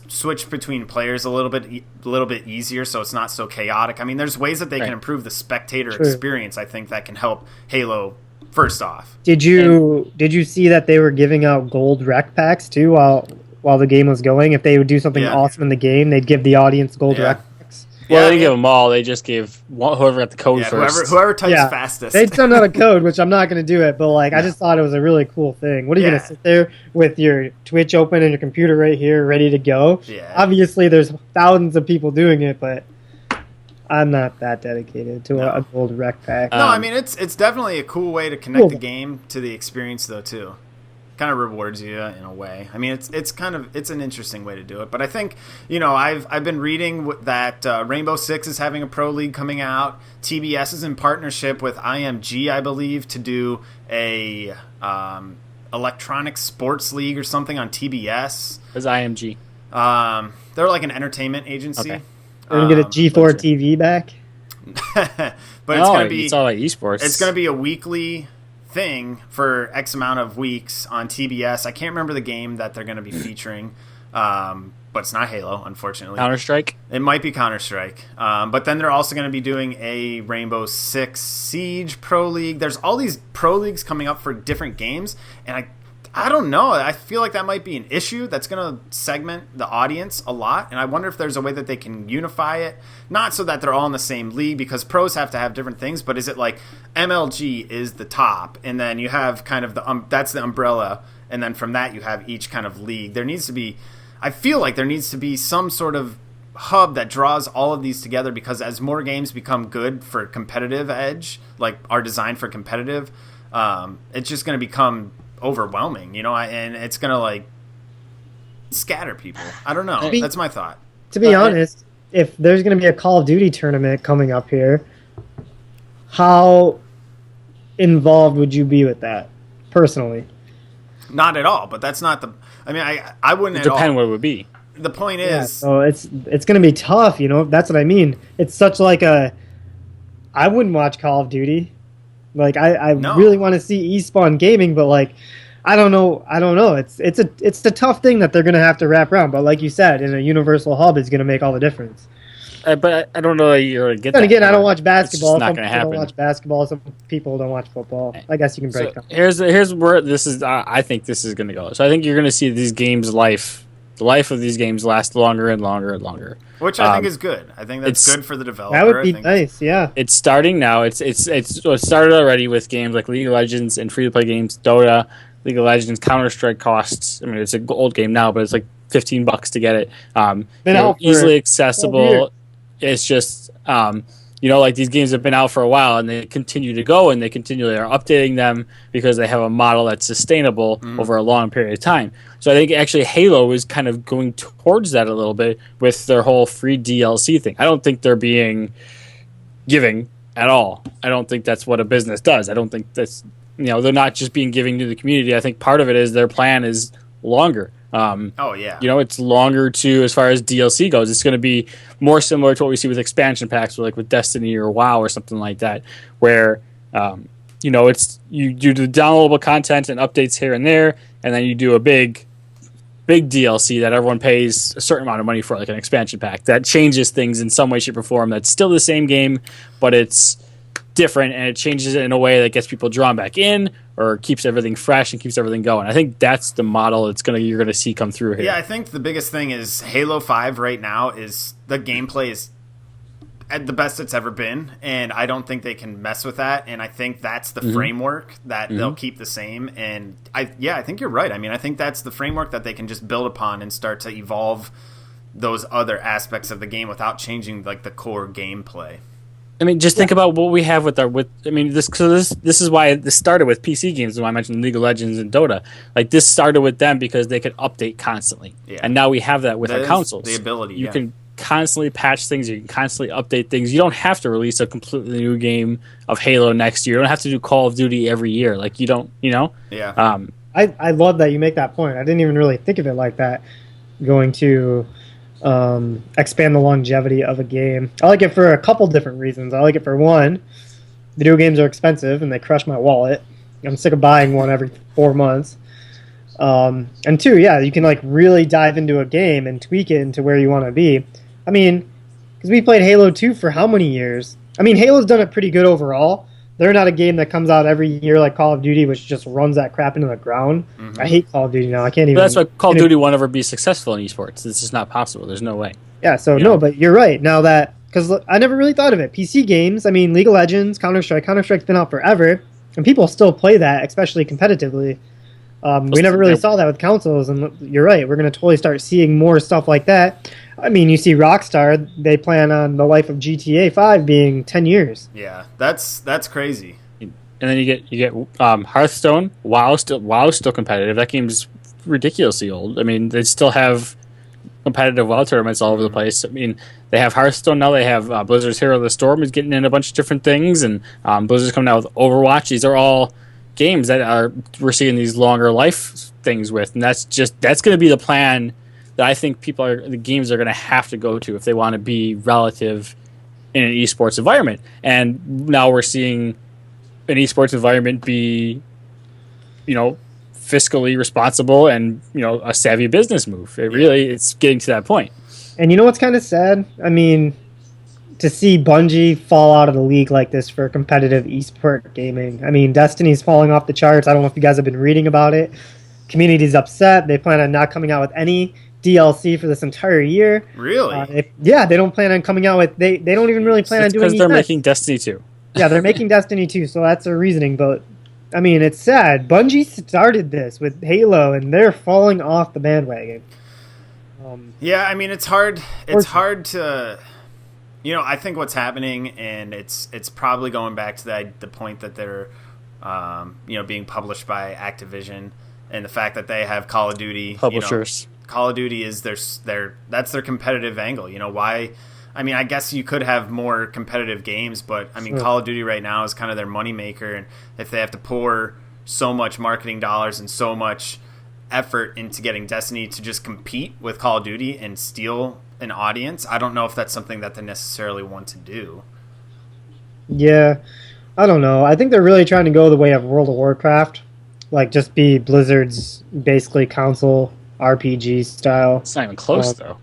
Speaker 2: switch between players a little bit easier, so it's not so chaotic. I mean, there's ways that they can improve the spectator experience. I think that can help Halo. First off,
Speaker 3: did you see that they were giving out gold rec packs too while the game was going? If they would do something awesome in the game, they'd give the audience gold rec packs.
Speaker 1: Well, they didn't give them all. They just gave whoever got the code first.
Speaker 2: Whoever types fastest.
Speaker 3: They'd send out a code, which I'm not going to do it, but I just thought it was a really cool thing. What are you going to sit there with your Twitch open and your computer right here ready to go?
Speaker 2: Yeah.
Speaker 3: Obviously, there's thousands of people doing it, but I'm not that dedicated to a gold rec pack.
Speaker 2: No, I mean, it's definitely a cool way to connect the game to the experience, though, too. Kind of rewards you in a way. I mean, it's an interesting way to do it. But I think, I've been reading that Rainbow Six is having a pro league coming out. TBS is in partnership with IMG, I believe, to do a electronic sports league or something on TBS.
Speaker 1: What's IMG?
Speaker 2: They're like an entertainment agency.
Speaker 1: Okay.
Speaker 3: We're gonna get a G4 TV back.
Speaker 2: But it's gonna be
Speaker 1: it's all like eSports.
Speaker 2: It's gonna be a weekly thing for X amount of weeks on TBS. I can't remember the game that they're gonna be featuring, but it's not Halo, unfortunately.
Speaker 1: Counter-Strike?
Speaker 2: It might be Counter-Strike. But then they're also gonna be doing a Rainbow Six Siege Pro League. There's all these pro leagues coming up for different games, and I don't know. I feel like that might be an issue that's going to segment the audience a lot, and I wonder if there's a way that they can unify it, not so that they're all in the same league, because pros have to have different things, but is it like MLG is the top, and then you have kind of that's the umbrella, and then from that you have each kind of league. I feel like there needs to be some sort of hub that draws all of these together, because as more games become good for competitive edge, like are designed for competitive, it's just going to become overwhelming, and it's gonna scatter people. I don't know. That's my thought.
Speaker 3: To be honest, if there's gonna be a Call of Duty tournament coming up here, how involved would you be with that personally?
Speaker 2: Not at all. But that's not the. I mean, I wouldn't.
Speaker 1: It depends what it would be.
Speaker 2: The point is,
Speaker 3: so it's gonna be tough. That's what I mean. It's such I wouldn't watch Call of Duty. I really want to see Espawn gaming, but I don't know. It's a tough thing that they're gonna have to wrap around. But like you said, in a universal hub is gonna make all the difference.
Speaker 1: But I don't know that you're gonna get.
Speaker 3: Then again, I don't watch basketball.
Speaker 1: It's not
Speaker 3: some
Speaker 1: gonna
Speaker 3: people
Speaker 1: happen.
Speaker 3: don't watch basketball. Some people don't watch football. I guess you can break them.
Speaker 1: Here's where this is. I think this is gonna go. So I think you're gonna see these games the life of these games last longer and longer and longer.
Speaker 2: Which I think is good. I think that's good for the developer.
Speaker 3: That would be nice, yeah.
Speaker 1: It's starting now. It started already with games like League of Legends and free-to-play games, Dota, League of Legends, Counter-Strike costs. I mean, it's an old game now, but it's like $15 to get it. Easily accessible. It's just, these games have been out for a while, and they continue to go, and they continually are updating them because they have a model that's sustainable over a long period of time. So I think actually Halo is kind of going towards that a little bit with their whole free DLC thing. I don't think they're being giving at all. I don't think that's what a business does. I don't think that's, they're not just being giving to the community. I think part of it is their plan is longer. It's longer too as far as DLC goes. It's going to be more similar to what we see with expansion packs, like with Destiny or WoW or something like that, where it's you do the downloadable content and updates here and there, and then you do a big DLC that everyone pays a certain amount of money for, like an expansion pack that changes things in some way, shape, or form. That's still the same game, but it's different, and it changes it in a way that gets people drawn back in or keeps everything fresh and keeps everything going. I think that's the model you're gonna see come through here.
Speaker 2: Yeah, I think the biggest thing is Halo 5 right now is the gameplay is at the best it's ever been, and I don't think they can mess with that, and I think that's the framework that they'll keep the same, and I think you're right. I mean, I think that's the framework that they can just build upon and start to evolve those other aspects of the game without changing the core gameplay.
Speaker 1: I mean, just think about what we have this is why this started with PC games, and why I mentioned League of Legends and Dota. This started with them because they could update constantly. Yeah. And now we have that with our consoles.
Speaker 2: The ability,
Speaker 1: you can constantly patch things, you can constantly update things. You don't have to release a completely new game of Halo next year. You don't have to do Call of Duty every year.
Speaker 2: Yeah.
Speaker 3: I love that you make that point. I didn't even really think of it like that. Going to expand the longevity of a game. I like it for a couple different reasons. I like it for one, video games are expensive and they crush my wallet. I'm sick of buying one every 4 months. And two, yeah, you can like really dive into a game and tweak it into where you want to be. I mean, because we played Halo 2 for how many years? I mean, Halo's done it pretty good overall. They're not a game that comes out every year like Call of Duty, which just runs that crap into the ground. I hate Call of Duty now. I can't even.
Speaker 1: But that's why Call of Duty won't ever be successful in esports. It's just not possible. There's no way.
Speaker 3: Yeah, so no, but you're right. Now that, because I never really thought of it. PC games, I mean, League of Legends, Counter-Strike. Counter-Strike's been out forever, and people still play that, especially competitively. We never really saw that with consoles, and you're right. We're going to totally start seeing more stuff like that. I mean, you see Rockstar, they plan on the life of GTA 5 being 10 years.
Speaker 2: Yeah, that's crazy.
Speaker 1: And then you get Hearthstone. WoW's still competitive. That game's ridiculously old. I mean, they still have competitive WoW tournaments all over the place. I mean, they have Hearthstone now. They have Blizzard's Hero of the Storm is getting in a bunch of different things, and Blizzard's coming out with Overwatch. These are all games that we're seeing these longer life things with, and that's going to be the plan that I think the games are going to have to go to if they want to be relative in an esports environment. And now we're seeing an esports environment be, fiscally responsible and, a savvy business move. It's getting to that point.
Speaker 3: And you know what's kind of sad? I mean, to see Bungie fall out of the league like this for competitive esport gaming. I mean, Destiny's falling off the charts. I don't know if you guys have been reading about it. Community's upset. They plan on not coming out with any DLC for this entire year.
Speaker 2: Really?
Speaker 3: They don't plan on coming out with... They don't even really plan on doing
Speaker 1: because they're making Destiny 2.
Speaker 3: Yeah, they're making Destiny 2, so that's their reasoning. But, I mean, it's sad. Bungie started this with Halo, and they're falling off the bandwagon.
Speaker 2: Yeah, I mean, it's hard. It's hard to... I think what's happening, and it's probably going back to the point that they're, being published by Activision, and the fact that they have Call of Duty
Speaker 1: Publishers.
Speaker 2: Call of Duty is that's their competitive angle. Why? I mean, I guess you could have more competitive games, but I mean, Call of Duty right now is kind of their moneymaker, and if they have to pour so much marketing dollars and so much effort into getting Destiny to just compete with Call of Duty and steal an audience, I don't know if that's something that they necessarily want to do.
Speaker 3: Yeah, I don't know. I think they're really trying to go the way of World of Warcraft, like just be Blizzard's basically console RPG style.
Speaker 1: It's not even close, though.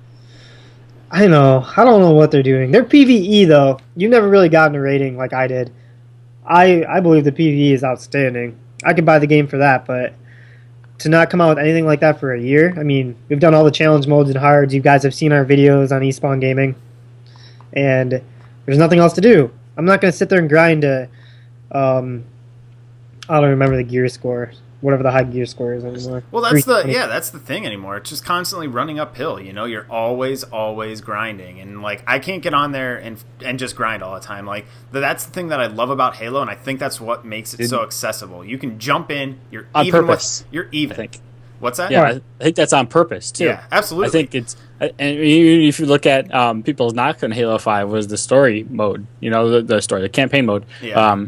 Speaker 3: I know. I don't know what they're doing. They're PvE, though. You've never really gotten a rating like I did. I believe the PvE is outstanding. I could buy the game for that, but to not come out with anything like that for a year, I mean, we've done all the challenge modes and hards. You guys have seen our videos on Espawn Gaming, and there's nothing else to do. I'm not going to sit there and grind to, I don't remember the gear score, whatever the high gear score is anymore.
Speaker 2: Well, that's the thing anymore. It's just constantly running uphill. You're always grinding, and like I can't get on there and just grind all the time. Like that's the thing that I love about Halo, and I think that's what makes it so accessible. You can jump in. You're
Speaker 1: on
Speaker 2: even
Speaker 1: purpose.
Speaker 2: You're even.
Speaker 1: I think.
Speaker 2: What's that?
Speaker 1: Yeah, I think that's on purpose too.
Speaker 2: Yeah, absolutely.
Speaker 1: I think it's, and if you look at people's knock on Halo 5 was the story mode. The campaign mode.
Speaker 2: Yeah.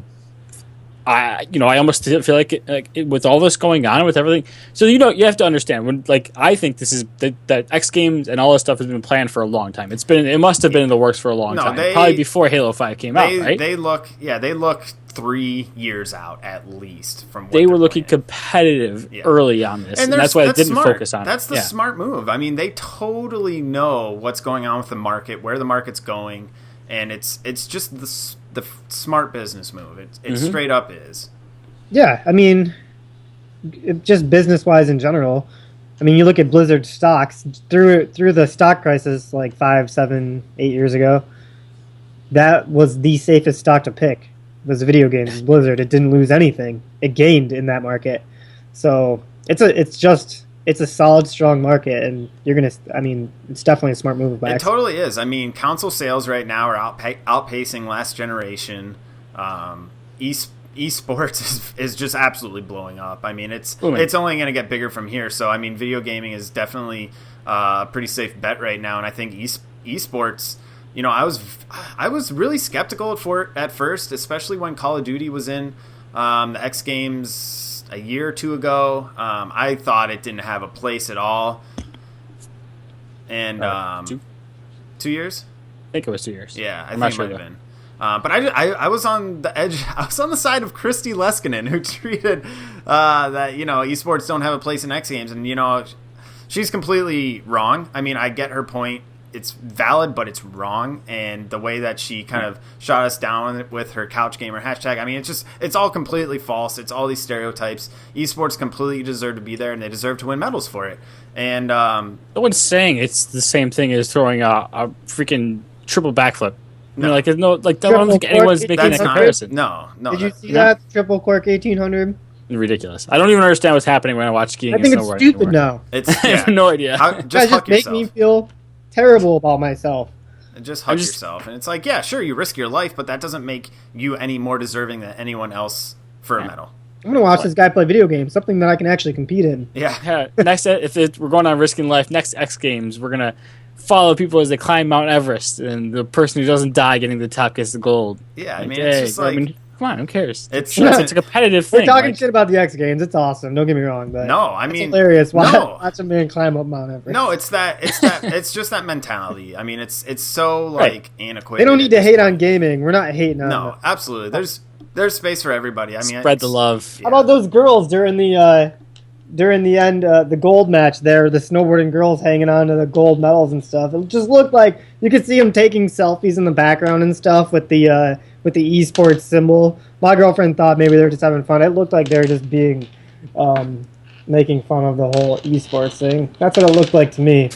Speaker 1: I almost feel like, with all this going on with everything. So you have to understand when I think this is that X Games and all this stuff has been planned for a long time. It must have been in the works for a long time. Probably before Halo 5 came out, right?
Speaker 2: They look 3 years out at least from what
Speaker 1: they were looking competitive early on this, and that's why they didn't focus on it.
Speaker 2: That's the smart move. I mean, they totally know what's going on with the market, where the market's going, and it's just the smart business move. It straight up is. Yeah,
Speaker 3: I mean, just business-wise in general. I mean, you look at Blizzard stocks through the stock crisis like 5, 7, 8 years ago. That was the safest stock to pick. Was video games. Blizzard. It didn't lose anything. It gained in that market. So it's a solid, strong market, and it's definitely a smart move by
Speaker 2: It totally is. I mean, console sales right now are outpacing last generation. Esports is just absolutely blowing up. I mean, it's only going to get bigger from here. So, I mean, video gaming is definitely a pretty safe bet right now, and I think esports. I was really skeptical at first, especially when Call of Duty was in the X Games a year or two ago. I thought it didn't have a place at all. And 2 years?
Speaker 1: I think it was 2 years.
Speaker 2: Yeah, I
Speaker 1: I'm
Speaker 2: think
Speaker 1: not
Speaker 2: it might
Speaker 1: sure
Speaker 2: have But I was on the edge. I was on the side of Christy Leskinen, who tweeted that esports don't have a place in X Games, and she's completely wrong. I mean, I get her point. It's valid, but it's wrong. And the way that she kind of shot us down with her couch gamer hashtag, I mean, it's all completely false. It's all these stereotypes. Esports completely deserve to be there, and they deserve to win medals for it. And
Speaker 1: no one's saying it's the same thing as throwing a freaking triple backflip. I mean, I don't think anyone's making that comparison.
Speaker 2: No.
Speaker 3: Did you see that triple cork 1800?
Speaker 1: Ridiculous. I don't even understand what's happening when I watch skiing.
Speaker 3: I think it's stupid now.
Speaker 2: I
Speaker 1: have no idea.
Speaker 3: Just make me feel terrible about myself.
Speaker 2: And just hug yourself. And it's like, yeah, sure, you risk your life, but that doesn't make you any more deserving than anyone else for a medal.
Speaker 3: I'm going to watch this guy play video games, something that I can actually compete in.
Speaker 2: Yeah.
Speaker 1: Next, we're going on risking life, next X Games, we're going to follow people as they climb Mount Everest, and the person who doesn't die getting the top gets the gold.
Speaker 2: Yeah, I mean, it's just like...
Speaker 1: Come on, who cares?
Speaker 2: It's
Speaker 1: a competitive thing.
Speaker 3: We're talking shit about the X Games. It's awesome. Don't get me wrong, but
Speaker 2: no, I mean,
Speaker 3: it's hilarious. Watch a man climb up Mount Everest.
Speaker 2: No, it's just that mentality. I mean, it's so antiquated.
Speaker 3: They don't need to hate on gaming. We're not hating on.
Speaker 2: No, absolutely. There's space for everybody. I mean,
Speaker 1: spread the love.
Speaker 3: How about those girls during the end, the gold match there, the snowboarding girls hanging on to the gold medals and stuff. It just looked like you could see them taking selfies in the background and stuff with the eSports symbol. My girlfriend thought maybe they were just having fun. It looked like they were just being, making fun of the whole eSports thing. That's what it looked like to me.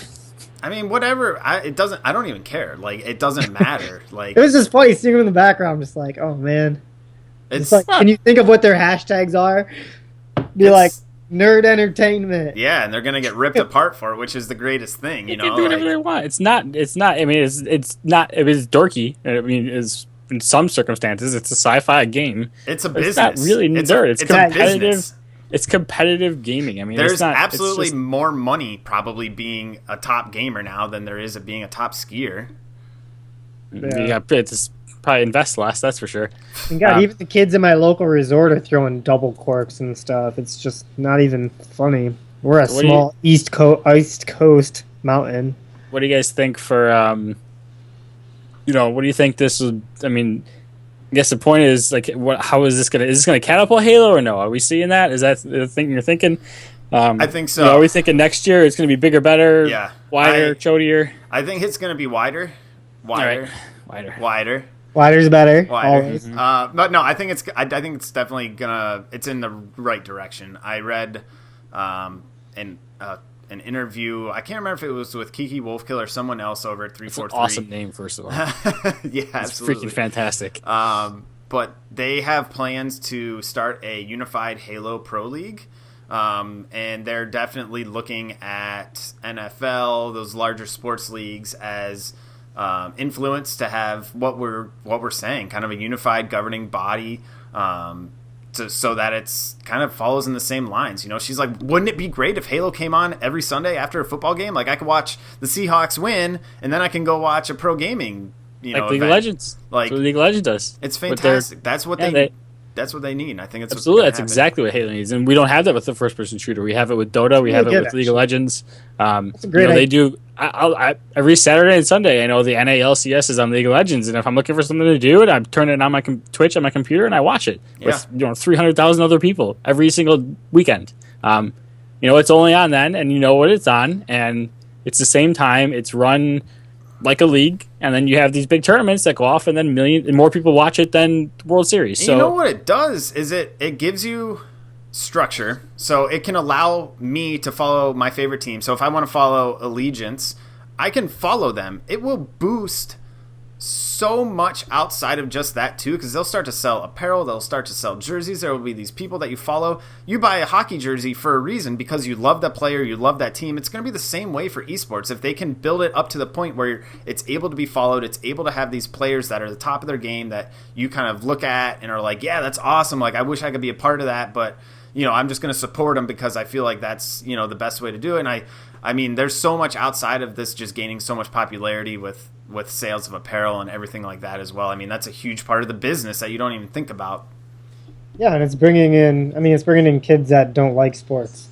Speaker 2: I mean, whatever. I don't even care. Like, it doesn't matter. Like,
Speaker 3: it was just funny seeing them in the background, just like, oh man. It's like, can you think of what their hashtags are? Be like, nerd entertainment.
Speaker 2: Yeah, and they're gonna get ripped apart for it, which is the greatest thing. You know,
Speaker 1: can do whatever they want. It's not. I mean, it's not. It is dorky. I mean, it's in some circumstances, it's a sci-fi game.
Speaker 2: It's a business.
Speaker 1: It's not really nerd. It's competitive. It's competitive gaming. I mean,
Speaker 2: there's absolutely more money probably being a top gamer now than there is being a top skier.
Speaker 1: Yeah, it's probably invest less. That's for sure.
Speaker 3: And God, even the kids in my local resort are throwing double corks and stuff. It's just not even funny. We're a small East Coast mountain.
Speaker 1: What do you guys think for? What do you think this would? I mean, I guess the point is like, how is this gonna? Is this gonna catapult Halo or no? Are we seeing that? Is that the thing you're thinking?
Speaker 2: I think so.
Speaker 1: Are we thinking next year it's gonna be bigger, better, wider, chodier?
Speaker 2: I think it's gonna be wider.
Speaker 1: Wider's
Speaker 3: better. Always.
Speaker 2: Mm-hmm. But no, I think it's definitely gonna. It's in the right direction. I read an interview. I can't remember if it was with Kiki Wolfkill or someone else over at 343.
Speaker 1: It's an awesome name, first of all.
Speaker 2: Yeah,
Speaker 1: it's
Speaker 2: absolutely
Speaker 1: freaking fantastic.
Speaker 2: But they have plans to start a unified Halo Pro League. And they're definitely looking at NFL, those larger sports leagues, as influence to have what we're saying, kind of a unified governing body, so that it's kind of follows in the same lines. She's like, wouldn't it be great if Halo came on every Sunday after a football game? Like, I could watch the Seahawks win, and then I can go watch a pro gaming,
Speaker 1: like League of Legends. Like, that's what League of Legends does.
Speaker 2: It's fantastic. That's what that's what they need. I think it's
Speaker 1: absolutely. That's exactly what Halo needs, and we don't have that with the first-person shooter. We have it with Dota. We have it with League of Legends.
Speaker 3: That's a great idea.
Speaker 1: They do. Every Saturday and Sunday, I know the NALCS is on League of Legends, and if I'm looking for something to do, I turn it on my Twitch on my computer and I watch it with 300,000 other people every single weekend. It's only on then, and you know what it's on, and it's the same time. It's run like a league, and then you have these big tournaments that go off, and then more people watch it than World Series. So
Speaker 2: you know what it does is it gives you structure, so it can allow me to follow my favorite team. So if I want to follow Allegiance, I can follow them. It will boost so much outside of just that too, because they'll start to sell apparel, they'll start to sell jerseys. There will be these people that you follow. You buy a hockey jersey for a reason, because you love that player, you love that team. It's going to be the same way for esports. If they can build it up to the point where it's able to be followed, it's able to have these players that are the top of their game that you kind of look at and are like, yeah, that's awesome, like I wish I could be a part of that, but I'm just going to support them because I feel like that's the best way to do it. And I mean, there's so much outside of this just gaining so much popularity with sales of apparel and everything like that as well. I mean, that's a huge part of the business that you don't even think about.
Speaker 3: Yeah, and it's bringing in kids that don't like sports.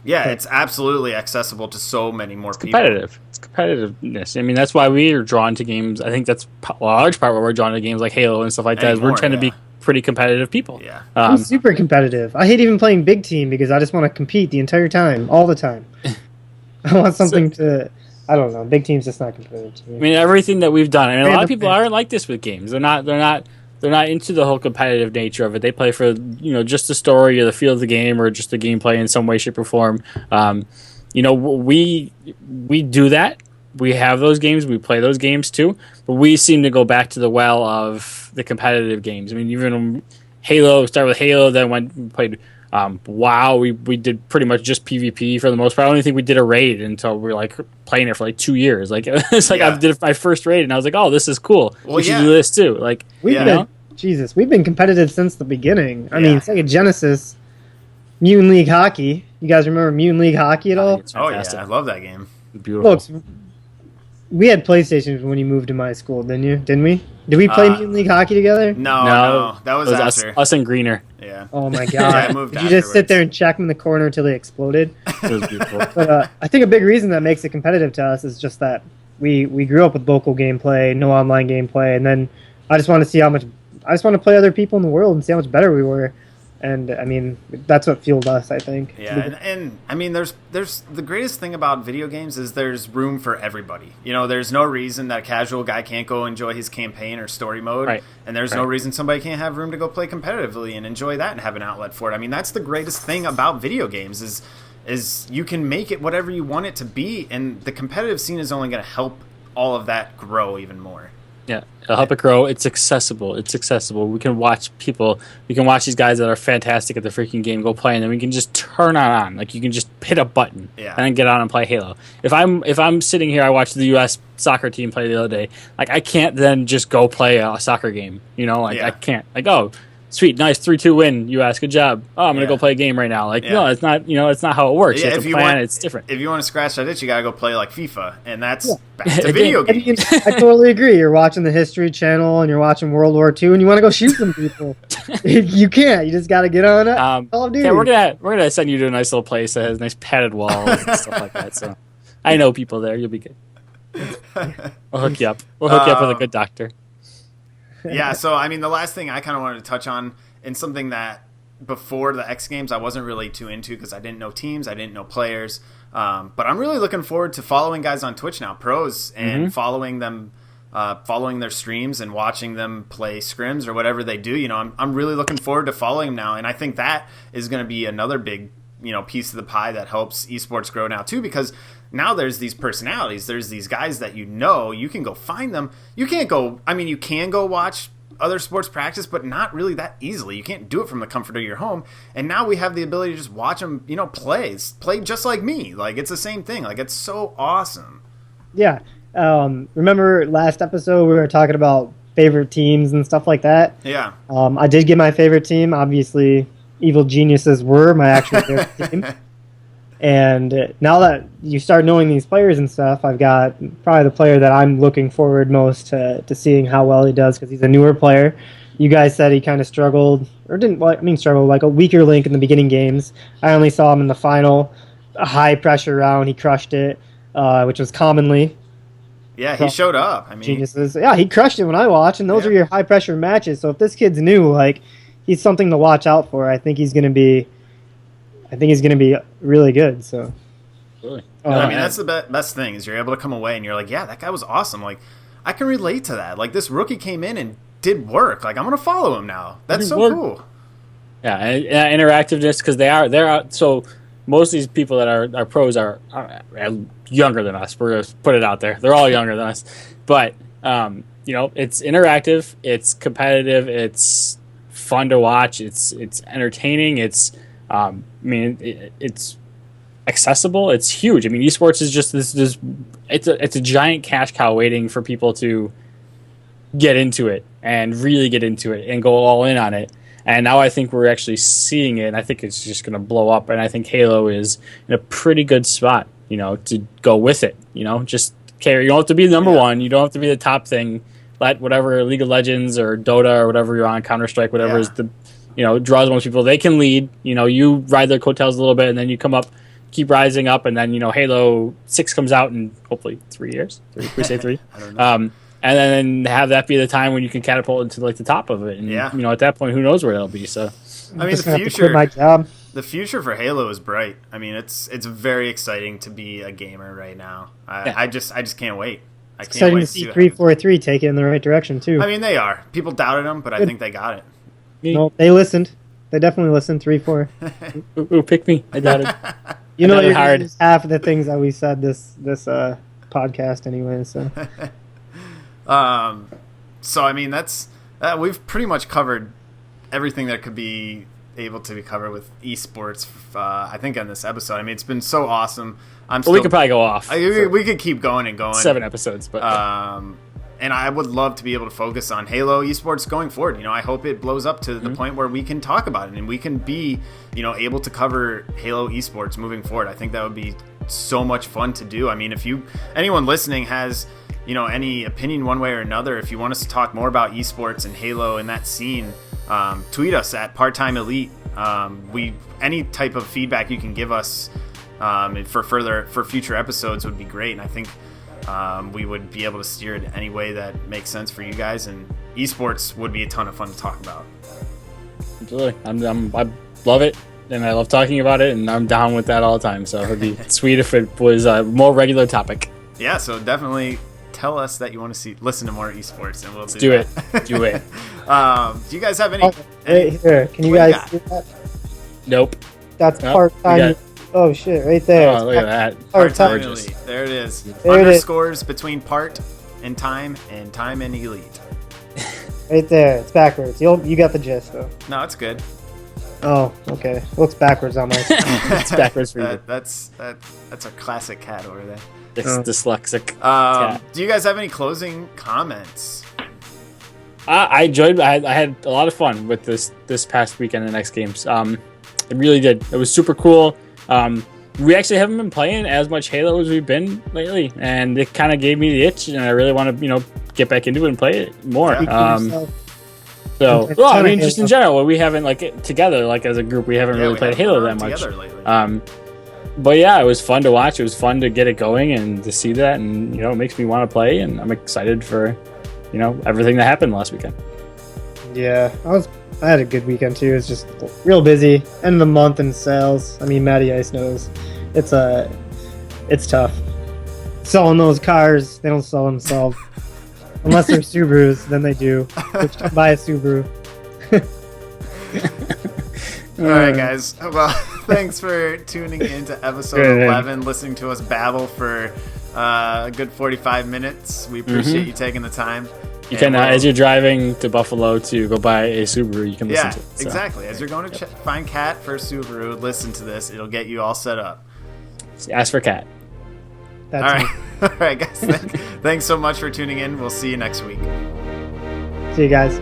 Speaker 2: Yeah, it's absolutely accessible to so many more people.
Speaker 1: Competitive. It's competitiveness. I mean, that's why we are drawn to games. I think that's a large part why we're drawn to games like Halo and stuff like that. Is we're trying to be pretty competitive people.
Speaker 2: Yeah.
Speaker 3: I'm super competitive. I hate even playing big team because I just want to compete the entire time, all the time. I want something to. I don't know. Big team's just not competitive to me.
Speaker 1: I mean, everything that we've done. I mean, a lot of people aren't like this with games. They're not into the whole competitive nature of it. They play for just the story or the feel of the game or just the gameplay in some way, shape, or form. We do that. We have those games. We play those games too. But we seem to go back to the well of the competitive games. I mean, even Halo, started with Halo, then we played WoW. We did pretty much just PvP for the most part. I don't even think we did a raid until we were like playing it for like 2 years. Like it's like I did my first raid and I was like, oh, this is cool. We should do this too. Like
Speaker 3: we've been competitive since the beginning. I mean, Sega Genesis, Mutant League Hockey. You guys remember Mutant League Hockey at all?
Speaker 2: Oh yeah, I love that game.
Speaker 1: Beautiful.
Speaker 3: Look, we had PlayStations when you moved to my school, didn't we? Did we play Mutant League Hockey together?
Speaker 2: No, that was after.
Speaker 1: Us and Greener.
Speaker 2: Yeah.
Speaker 3: Oh my god! Did you just sit there and check them in the corner until they exploded?
Speaker 1: It was beautiful.
Speaker 3: But I think a big reason that makes it competitive to us is just that we grew up with local gameplay, no online gameplay, and then I just want to see how much. I just want to play other people in the world and see how much better we were. And I mean, that's what fueled us, I think.
Speaker 2: Yeah, and I mean, there's the greatest thing about video games is there's room for everybody. There's no reason that a casual guy can't go enjoy his campaign or story mode, and there's no reason somebody can't have room to go play competitively and enjoy that and have an outlet for it. I mean, that's the greatest thing about video games is you can make it whatever you want it to be, and the competitive scene is only going to help all of that grow even more.
Speaker 1: Yeah, it'll help it grow. It's accessible. We can watch people. We can watch these guys that are fantastic at the freaking game go play, and then we can just turn it on. Like you can just hit a button and then get on and play Halo. If I'm sitting here, I watched the U.S. soccer team play the other day. Like I can't then just go play a soccer game. I can't. Like sweet, nice 3-2 win, U.S. Good job. Oh, I'm gonna go play a game right now. Like no, it's not. It's not how it works.
Speaker 2: Yeah,
Speaker 1: you have to plan. It's different.
Speaker 2: If you want to scratch that itch, you gotta go play like FIFA, and that's back to video games.
Speaker 3: I totally agree. You're watching the History Channel and you're watching World War II, and you want to go shoot some people. You can't. You just got to get on it. Call of Duty.
Speaker 1: Yeah, we're gonna send you to a nice little place that has nice padded walls and stuff like that. So I know people there. You'll be good. We'll hook you up. We'll hook you up with a good doctor.
Speaker 2: Yeah, so I mean, the last thing I kind of wanted to touch on, and something that before the X Games I wasn't really too into because I didn't know teams, I didn't know players, but I'm really looking forward to following guys on Twitch now, pros, and following them, following their streams and watching them play scrims or whatever they do. I'm really looking forward to following them now, and I think that is going to be another big piece of the pie that helps esports grow now too, because now there's these personalities, there's these guys that you can go find them. You can't go, I mean, you can go watch other sports practice, but not really that easily. You can't do it from the comfort of your home, and now we have the ability to just watch them play just like me. Like it's the same thing. Like it's so awesome.
Speaker 3: Yeah. Remember last episode we were talking about favorite teams and stuff like that?
Speaker 2: Yeah.
Speaker 3: I did get my favorite team. Obviously Evil Geniuses were my actual favorite team. And now that you start knowing these players and stuff, I've got probably the player that I'm looking forward most to seeing how well he does, because he's a newer player. You guys said he kind of struggled, or didn't, well, I mean struggled, like a weaker link in the beginning games. I only saw him in the final, a high pressure round. He crushed it, which was commonly.
Speaker 2: Yeah, he showed up. I mean,
Speaker 3: Geniuses. Yeah, he crushed it when I watched, and those are your high pressure matches. So if this kid's new, like he's something to watch out for. I think he's going to be really good. So,
Speaker 1: really?
Speaker 2: I mean, that's the best thing is you're able to come away and you're like, yeah, that guy was awesome. Like, I can relate to that. Like, this rookie came in and did work. Like, I'm gonna follow him now. That's so cool.
Speaker 1: Yeah, and interactiveness, because they're so most of these people that are pros are younger than us. We're gonna put it out there. They're all younger than us, but it's interactive, it's competitive, it's fun to watch, it's entertaining, it's it's accessible, it's huge. I mean, esports is just this it's a giant cash cow waiting for people to get into it and really get into it and go all in on it. And now I think we're actually seeing it, and I think it's just going to blow up. And I think Halo is in a pretty good spot, to go with it. Just care. You don't have to be the number one. You don't have to be the top thing. Let whatever League of Legends or Dota or whatever you're on, Counter-Strike, whatever is the draws most people. They can lead. You ride their coattails a little bit, and then you come up keep rising up, and then Halo 6 comes out in hopefully 3 years. We say 3.
Speaker 2: I don't know.
Speaker 1: And then have that be the time when you can catapult into like the top of it, and at that point, who knows where that'll be? So,
Speaker 2: I mean,
Speaker 3: the future. My job.
Speaker 2: The future for Halo is bright. I mean, it's very exciting to be a gamer right now. I just can't wait. I can't
Speaker 3: exciting
Speaker 2: wait
Speaker 3: to see 343 take it in the right direction too.
Speaker 2: I mean, they are. People doubted them, but I think they got it.
Speaker 3: No, they listened. They definitely listened. 3-4.
Speaker 1: Ooh, pick me. I doubt it.
Speaker 3: You're gonna use half of the things that we said this podcast anyway. So.
Speaker 2: So I mean, that's we've pretty much covered everything that could be able to be covered with esports. I think on this episode. I mean, it's been so awesome.
Speaker 1: We could probably go off.
Speaker 2: We could keep going and going.
Speaker 1: 7 episodes, but
Speaker 2: and I would love to be able to focus on Halo esports going forward. I hope it blows up to the point where we can talk about it and we can be, able to cover Halo esports moving forward. I think that would be so much fun to do. I mean, if anyone listening has, any opinion one way or another, if you want us to talk more about esports and Halo and that scene, tweet us at Part-Time Elite. Any type of feedback you can give us for future episodes would be great. And I think we would be able to steer it any way that makes sense for you guys, and esports would be a ton of fun to talk about.
Speaker 1: Absolutely. I love it, and I love talking about it, and I'm down with that all the time. So it would be sweet if it was a more regular topic.
Speaker 2: Yeah, so definitely tell us that you want to listen to more esports, and we'll
Speaker 1: do it. Do it.
Speaker 2: Do you guys have any?
Speaker 3: Right here. Can you guys see that?
Speaker 1: Nope.
Speaker 3: That's part-time. Oh shit! Right there.
Speaker 1: Oh, look at that.
Speaker 2: Part-time elite. There it is.
Speaker 3: There
Speaker 2: Underscores between part and time and elite.
Speaker 3: Right there. It's backwards. You got the gist though.
Speaker 2: No, it's good.
Speaker 3: Oh, okay. Looks backwards on my.
Speaker 1: It's backwards for you.
Speaker 2: That's a classic cat over there.
Speaker 1: It's dyslexic. Cat.
Speaker 2: Do you guys have any closing comments?
Speaker 1: I enjoyed. I had a lot of fun with this past weekend and X Games. It really did. It was super cool. We actually haven't been playing as much Halo as we've been lately, and it kind of gave me the itch, and I really want to, get back into it and play it more.
Speaker 2: Yeah.
Speaker 1: I mean, just in general, we haven't together, as a group, we haven't really played Halo that much.
Speaker 2: Lately.
Speaker 1: But yeah, it was fun to watch. It was fun to get it going and to see that, and it makes me want to play, and I'm excited for, everything that happened last weekend.
Speaker 3: Yeah, I had a good weekend too. It's just real busy. End of the month in sales. I mean, MattyIce knows it's tough. Selling those cars, they don't sell themselves. Unless they're Subarus, then they do. Which can buy a Subaru.
Speaker 2: All right, guys. Well, thanks for tuning in to episode 11, listening to us babble for a good 45 minutes. We appreciate you taking the time.
Speaker 1: You can, as you're driving to Buffalo to go buy a Subaru, you can listen to it.
Speaker 2: Yeah, exactly. As you're going to find Cat for a Subaru, listen to this. It'll get you all set up.
Speaker 1: Ask for Cat.
Speaker 2: All right. All right, guys. Thanks so much for tuning in. We'll see you next week.
Speaker 3: See you guys.